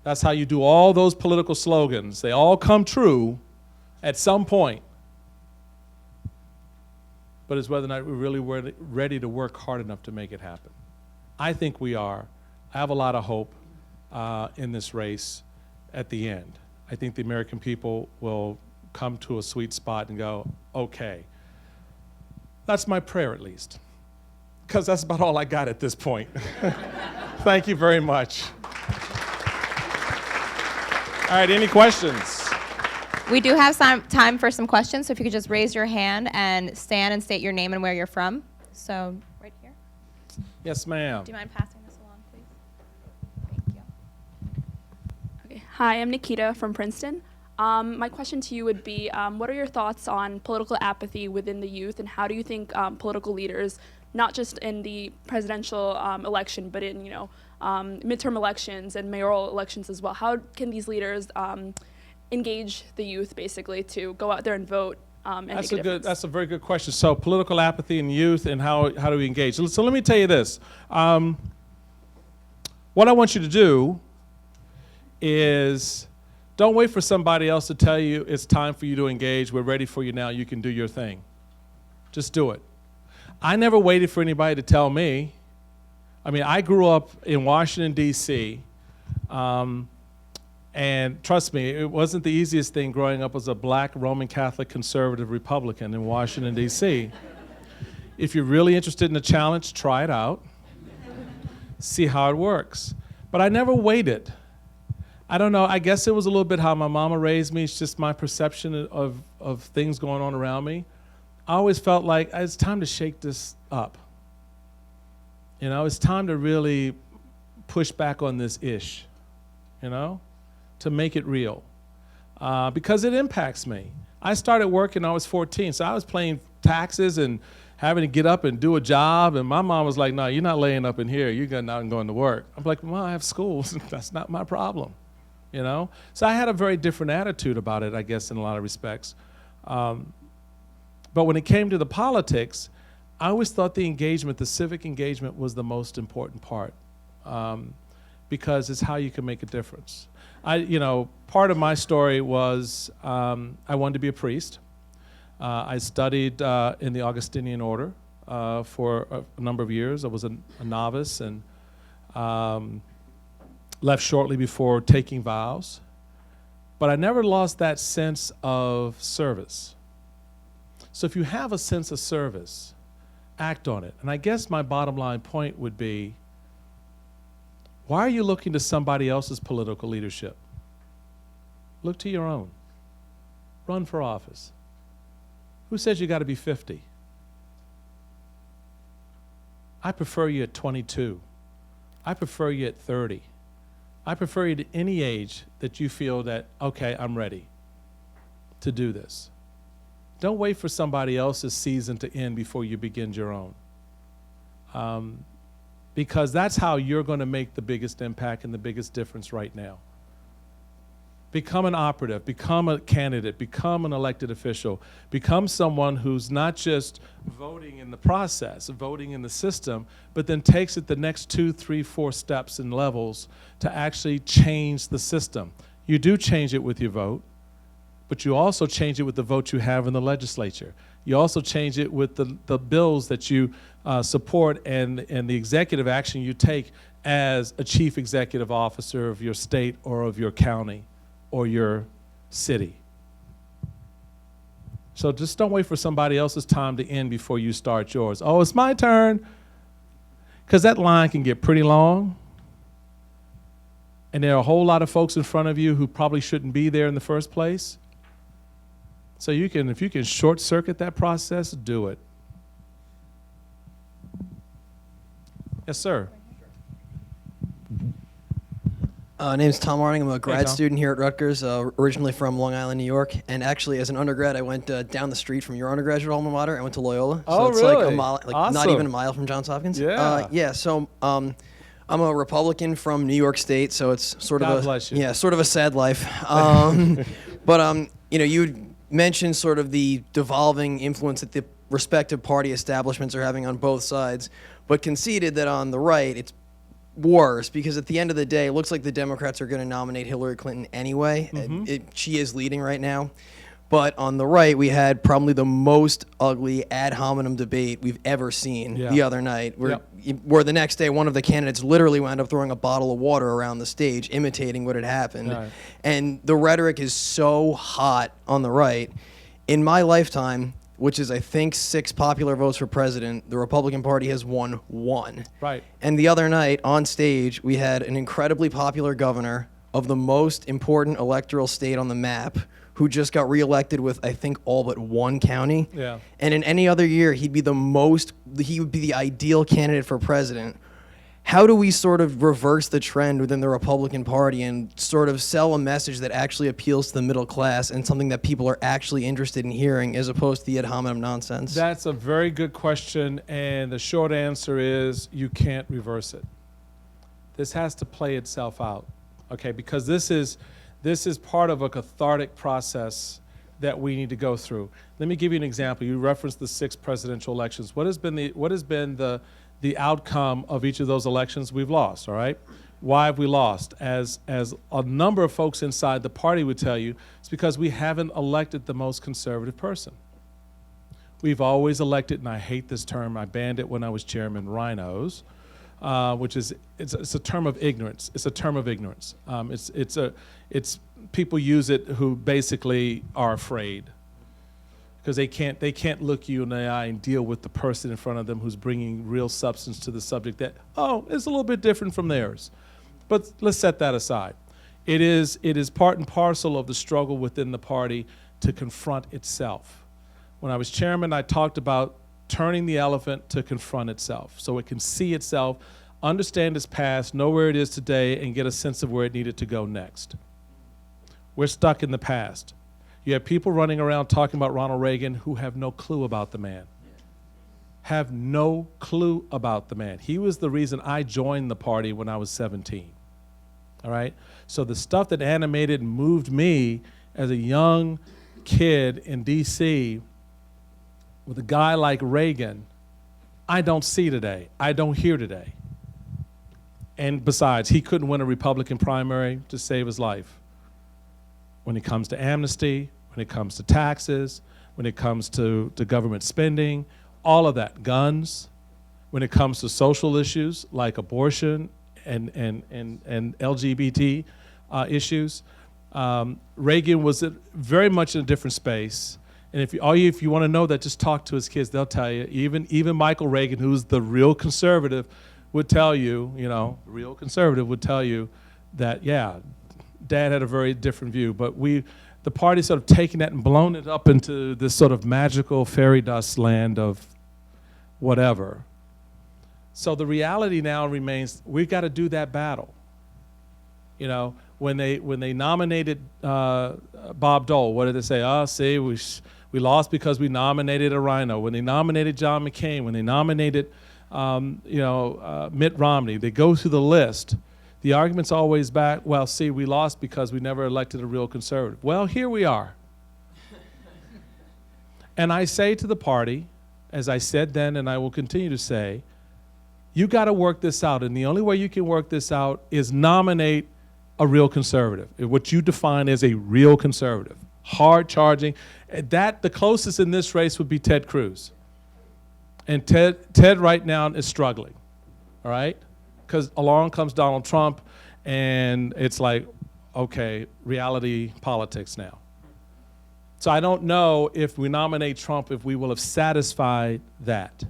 That's how you do all those political slogans. They all come true at some point. But it's whether or not we're really ready to work hard enough to make it happen. I think we are. I have a lot of hope in this race at the end. I think the American people will come to a sweet spot and go, okay. That's my prayer, at least. Because that's about all I got at this point. Thank you very much. All right, any questions? We do have some time for some questions, so if you could just raise your hand and stand and state your name and where you're from. So, right here. Yes, ma'am. Do you mind passing this along, please? Thank you. Okay. Hi, I'm Nikita from Princeton. My question to you would be, what are your thoughts on political apathy within the youth, and how do you think political leaders, not just in the presidential election, but in midterm elections and mayoral elections as well, how can these leaders engage the youth basically to go out there and vote and make a difference? That's a very good question. So political apathy in youth and how do we engage? So let me tell you this. What I want you to do is don't wait for somebody else to tell you it's time for you to engage. We're ready for you now. You can do your thing. Just do it. I never waited for anybody to tell me. I mean, I grew up in Washington, D.C., and trust me, it wasn't the easiest thing growing up as a black Roman Catholic conservative Republican in Washington, D.C. If you're really interested in a challenge, try it out. See how it works. But I never waited. I don't know, I guess it was a little bit how my mama raised me. It's just my perception of things going on around me. I always felt like it's time to shake this up. It's time to really push back on this ish, to make it real. Because it impacts me. I started working when I was 14, so I was paying taxes and having to get up and do a job, and my mom was like, no, you're not laying up in here, you're going out and going to work. I'm like, well, I have schools, that's not my problem, So I had a very different attitude about it, I guess, in a lot of respects. But when it came to the politics, I always thought the engagement, the civic engagement, was the most important part, because it's how you can make a difference. Part of my story was I wanted to be a priest. I studied in the Augustinian order for a number of years. I was a novice and left shortly before taking vows. But I never lost that sense of service. So if you have a sense of service, act on it. And I guess my bottom line point would be, why are you looking to somebody else's political leadership? Look to your own. Run for office. Who says you got to be 50? I prefer you at 22. I prefer you at 30. I prefer you at any age that you feel that, okay, I'm ready to do this. Don't wait for somebody else's season to end before you begin your own. Because that's how you're going to make the biggest impact and the biggest difference right now. Become an operative, become a candidate, become an elected official, become someone who's not just voting in the process, voting in the system, but then takes it the next 2, 3, 4 steps and levels to actually change the system. You do change it with your vote, but you also change it with the vote you have in the legislature. You also change it with the bills that you support and the executive action you take as a chief executive officer of your state or of your county or your city. So just don't wait for somebody else's time to end before you start yours. Oh, it's my turn. Because that line can get pretty long. And there are a whole lot of folks in front of you who probably shouldn't be there in the first place. So if you can short circuit that process, do it. Yes, sir. Name's Tom Warning. I'm a grad Tom. student here at Rutgers, originally from Long Island, New York. And actually, as an undergrad, I went down the street from your undergraduate alma mater. I went to Loyola. So Oh, it's really? like a mile, not Awesome. even a mile from Johns Hopkins. Yeah. So I'm a Republican from New York State, so it's sort God of bless you. sort of a sad life. But you mentioned sort of the devolving influence that the respective party establishments are having on both sides, but conceded that on the right it's worse, because at the end of the day, it looks like the Democrats are going to nominate Hillary Clinton anyway. She is leading right now. But on the right, we had probably the most ugly ad hominem debate we've ever seen the other night, where the next day one of the candidates literally wound up throwing a bottle of water around the stage, imitating what had happened. Right. And the rhetoric is so hot on the right. In my lifetime, which is, I think, 6 popular votes for president, the Republican Party has won 1. Right. And the other night, on stage, we had an incredibly popular governor of the most important electoral state on the map, who just got reelected with, I think, all but 1 county. Yeah. And in any other year, he would be the ideal candidate for president. How do we sort of reverse the trend within the Republican Party and sort of sell a message that actually appeals to the middle class and something that people are actually interested in hearing, as opposed to the ad hominem nonsense? That's a very good question, and the short answer is you can't reverse it. This has to play itself out, okay? Because this is part of a cathartic process that we need to go through. Let me give you an example. You referenced the 6 presidential elections. What has been the outcome of each of those elections? We've lost, all right? Why have we lost? As a number of folks inside the party would tell you, it's because we haven't elected the most conservative person. We've always elected, and I hate this term, I banned it when I was chairman, rhinos, which is, it's a term of ignorance. It's a term of ignorance. It's people use it who basically are afraid, because they can't look you in the eye and deal with the person in front of them who's bringing real substance to the subject that, it's a little bit different from theirs. But let's set that aside. It is part and parcel of the struggle within the party to confront itself. When I was chairman, I talked about turning the elephant to confront itself so it can see itself, understand its past, know where it is today, and get a sense of where it needed to go next. We're stuck in the past. You have people running around talking about Ronald Reagan who have no clue about the man. Have no clue about the man. He was the reason I joined the party when I was 17. All right? So the stuff that animated and moved me as a young kid in D.C. with a guy like Reagan, I don't see today. I don't hear today. And besides, he couldn't win a Republican primary to save his life. When it comes to amnesty, when it comes to taxes, when it comes to government spending, all of that, guns, when it comes to social issues like abortion and LGBT issues, Reagan was very much in a different space. And if you want to know that, just talk to his kids. They'll tell you. Even Michael Reagan, who's the real conservative, would tell you, real conservative would tell you that, yeah, Dad had a very different view. But the party's sort of taken that and blown it up into this sort of magical fairy dust land of whatever. So the reality now remains, we've got to do that battle. When they nominated Bob Dole, what did they say? Oh, see, we lost because we nominated a rhino. When they nominated John McCain, when they nominated Mitt Romney, they go through the list. The argument's always back, well, see, we lost because we never elected a real conservative. Well, here we are. And I say to the party, as I said then and I will continue to say, you got to work this out. And the only way you can work this out is nominate a real conservative, what you define as a real conservative, hard charging. The closest in this race would be Ted Cruz. And Ted right now is struggling, all right? Because along comes Donald Trump, and it's like, okay, reality politics now. So I don't know if we nominate Trump, if we will have satisfied that.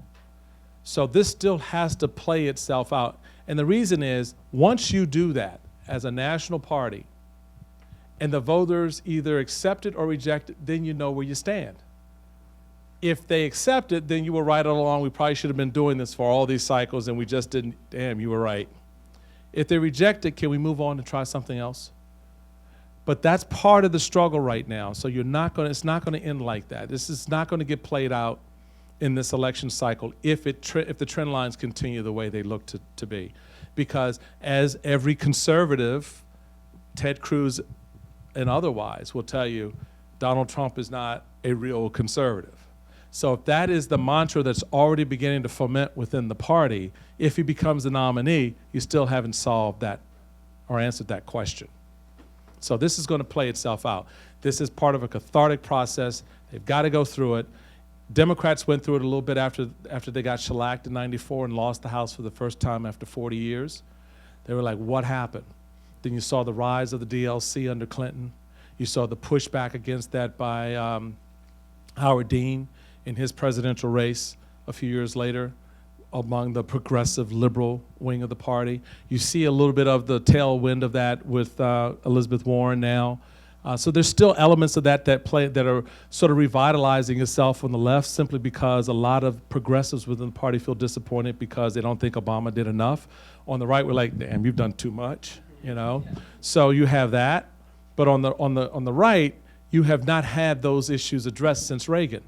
So this still has to play itself out. And the reason is, once you do that as a national party, and the voters either accept it or reject it, then you know where you stand. If they accept it, then you were right all along. We probably should have been doing this for all these cycles, and we just didn't. Damn, you were right. If they reject it, can we move on and try something else? But that's part of the struggle right now. So it's not going to end like that. This is not going to get played out in this election cycle if the trend lines continue the way they look to be. Because as every conservative, Ted Cruz and otherwise, will tell you, Donald Trump is not a real conservative. So if that is the mantra that's already beginning to foment within the party, if he becomes the nominee, you still haven't solved that or answered that question. So this is going to play itself out. This is part of a cathartic process. They've got to go through it. Democrats went through it a little bit after they got shellacked in '94 and lost the House for the first time after 40 years. They were like, what happened? Then you saw the rise of the DLC under Clinton. You saw the pushback against that by Howard Dean in his presidential race a few years later among the progressive liberal wing of the party. You see a little bit of the tailwind of that with Elizabeth Warren now. So there's still elements of that are sort of revitalizing itself on the left, simply because a lot of progressives within the party feel disappointed because they don't think Obama did enough. On the right, we're like, damn, you've done too much, So you have that. But on the right, you have not had those issues addressed since Reagan.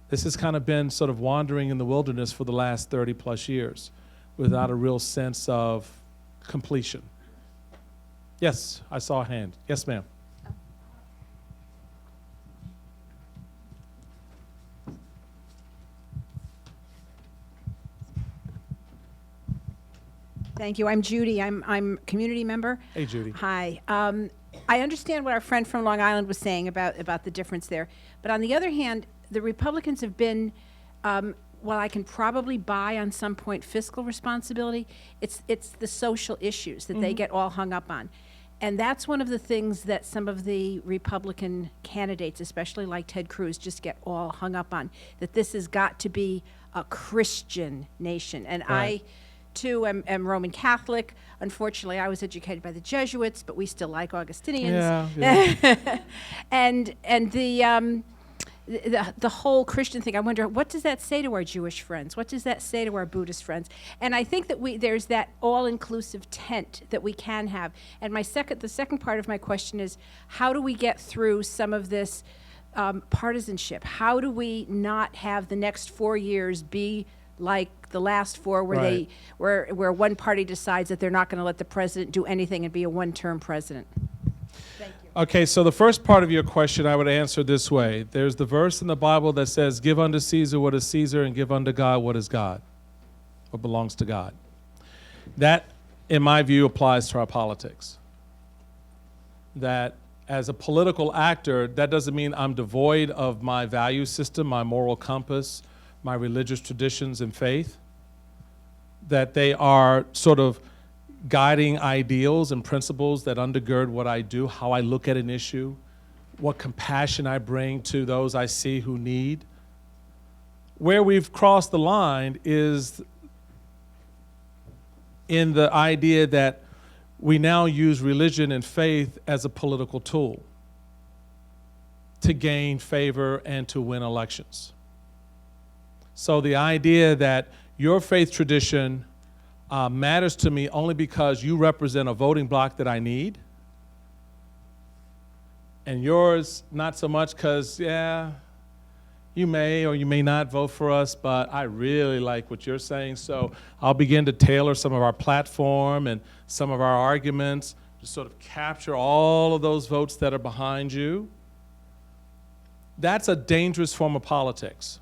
This has kind of been sort of wandering in the wilderness for the last 30 plus years without a real sense of completion. Yes, I saw a hand. Yes, ma'am. Thank you. I'm Judy. I'm community member. Hey, Judy. Hi. I understand what our friend from Long Island was saying about the difference there. But on the other hand, the Republicans have been, while I can probably buy on some point fiscal responsibility, it's the social issues that they get all hung up on. And that's one of the things that some of the Republican candidates, especially like Ted Cruz, just get all hung up on, that this has got to be a Christian nation. And Right. I, too, am Roman Catholic. Unfortunately, I was educated by the Jesuits, but we still like Augustinians. Yeah. And the whole Christian thing, I wonder, what does that say to our Jewish friends? What does that say to our Buddhist friends? And I think that there's that all-inclusive tent that we can have. And the second part of my question is, how do we get through some of this partisanship? How do we not have the next 4 years be like the last four, where Right. where one party decides that they're not going to let the president do anything and be a one-term president? Thank you. Okay, so the first part of your question I would answer this way. There's the verse in the Bible that says, give unto Caesar what is Caesar and give unto God what is God, what belongs to God. That, in my view, applies to our politics. That as a political actor, that doesn't mean I'm devoid of my value system, my moral compass, my religious traditions and faith. That they are sort of guiding ideals and principles that undergird what I do, how I look at an issue, what compassion I bring to those I see who need. Where we've crossed the line is in the idea that we now use religion and faith as a political tool to gain favor and to win elections. So the idea that your faith tradition matters to me only because you represent a voting bloc that I need, and yours not so much because, yeah, you may or you may not vote for us, but I really like what you're saying, so I'll begin to tailor some of our platform and some of our arguments to sort of capture all of those votes that are behind you. That's a dangerous form of politics.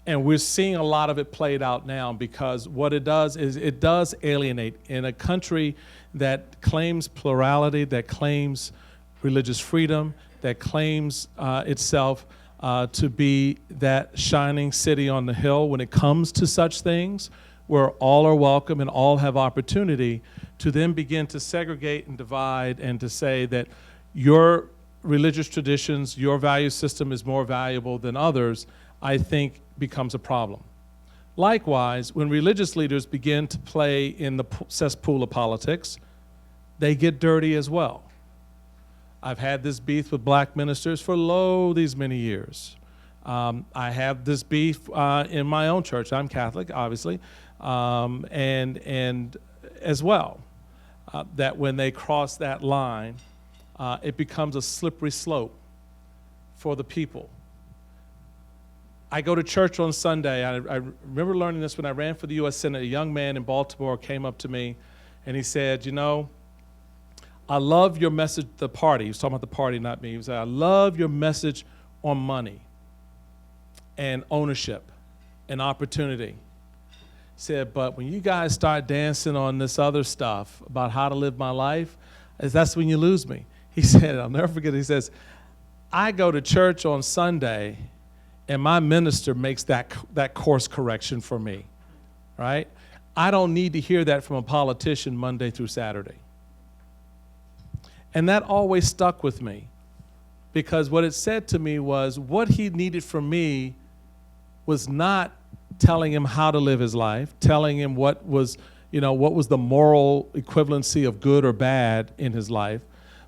And we're seeing a lot of it played out now, because what it does is it does alienate. In a country that claims plurality, that claims religious freedom, that claims itself to be that shining city on the hill when it comes to such things, where all are welcome and all have opportunity, to then begin to segregate and divide and to say that your religious traditions, your value system is more valuable than others, I think becomes a problem. Likewise, when religious leaders begin to play in the cesspool of politics, they get dirty as well. I've had this beef with black ministers for these many years. I have this beef in my own church. I'm Catholic, obviously, and as well, that when they cross that line, it becomes a slippery slope for the people. I go to church on Sunday. I remember learning this when I ran for the U.S. Senate. A young man in Baltimore came up to me, and he said, you know, I love your message, the party. He was talking about the party, not me. He said, I love your message on money and ownership and opportunity. He said, but when you guys start dancing on this other stuff about how to live my life, that's when you lose me. He said, I'll never forget, he says, I go to church on Sunday, and my minister makes that course correction for me, right? I don't need to hear that from a politician Monday through Saturday. And that always stuck with me, because what it said to me was what he needed from me was not telling him how to live his life, telling him what was the moral equivalency of good or bad in his life,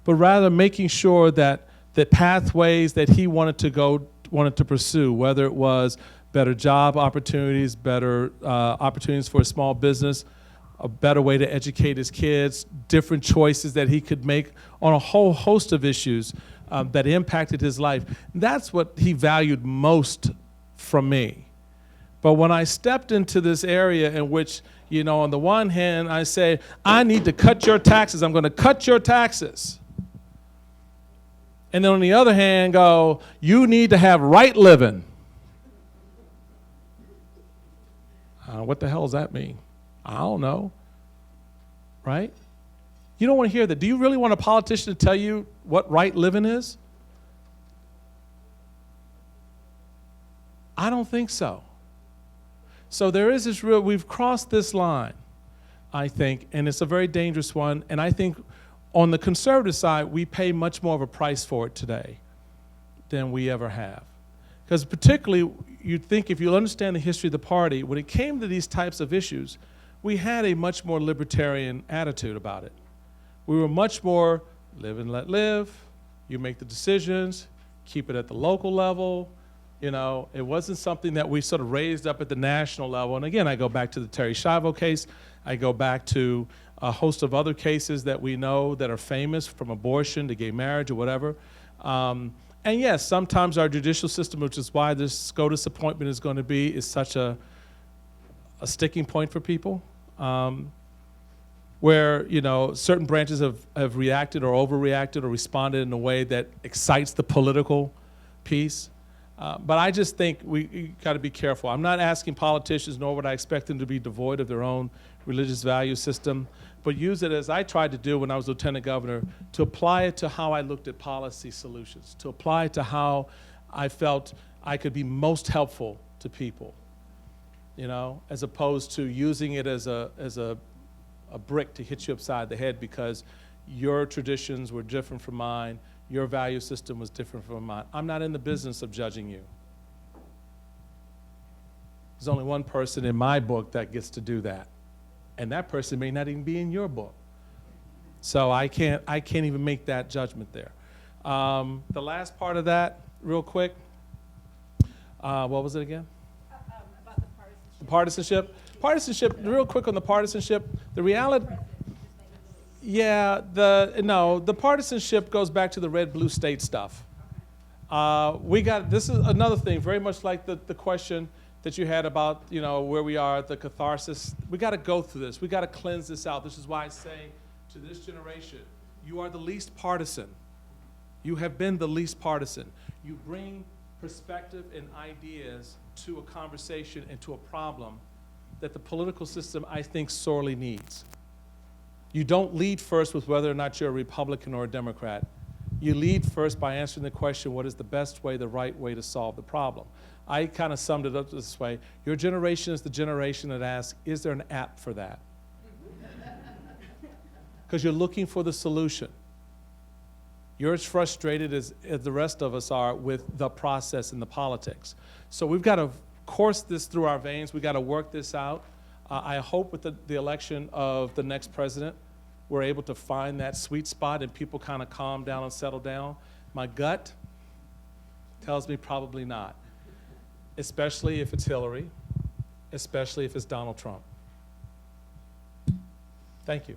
but rather making sure that the pathways that he wanted to pursue, whether it was better job opportunities, better opportunities for a small business, a better way to educate his kids, different choices that he could make on a whole host of issues that impacted his life. That's what he valued most from me. But when I stepped into this area in which, on the one hand, I say, I need to cut your taxes. I'm going to cut your taxes. And then on the other hand, go, you need to have right living. What the hell does that mean? I don't know, right? You don't want to hear that. Do you really want a politician to tell you what right living is? I don't think so. So there is this we've crossed this line, I think, and it's a very dangerous one. And I think on the conservative side, we pay much more of a price for it today than we ever have. Because particularly, you'd think if you understand the history of the party, when it came to these types of issues, we had a much more libertarian attitude about it. We were much more live and let live, you make the decisions, keep it at the local level. It wasn't something that we sort of raised up at the national level. And again, I go back to the Terry Schiavo case. I go back to a host of other cases that we know that are famous, from abortion to gay marriage or whatever. And yes, sometimes our judicial system, which is why this SCOTUS appointment is such a sticking point for people. where, you know, certain branches have reacted or overreacted or responded in a way that excites the political piece. But I just think we got to be careful. I'm not asking politicians, nor would I expect them to be devoid of their own religious value system, but use it as I tried to do when I was lieutenant governor, to apply it to how I looked at policy solutions, to apply it to how I felt I could be most helpful to people, you know, as opposed to using it as a brick to hit you upside the head because your traditions were different from mine, your value system was different from mine. I'm not in the business of judging you. There's only one person in my book that gets to do that. And that person may not even be in your book. So I can't even make that judgment there. The last part of that, real quick, what was it again? About the partisanship. Partisanship. Partisanship, real quick on the partisanship, the reality, yeah, the partisanship goes back to the red-blue state stuff. This is another thing, very much like the question that you had about, you know, where we are, the catharsis. We got to go through this. We got to cleanse this out. This is why I say to this generation, you are the least partisan. You have been the least partisan. You bring perspective and ideas to a conversation and to a problem that the political system, I think, sorely needs. You don't lead first with whether or not you're a Republican or a Democrat. You lead first by answering the question, what is the best way, the right way to solve the problem? I kind of summed it up this way. Your generation is the generation that asks, is there an app for that? Because you're looking for the solution. You're as frustrated as the rest of us are with the process and the politics. So we've got to course this through our veins. We've got to work this out. I hope with the election of the next president, we're able to find that sweet spot and people kind of calm down and settle down. My gut tells me probably not, especially if it's Hillary, especially if it's Donald Trump. Thank you.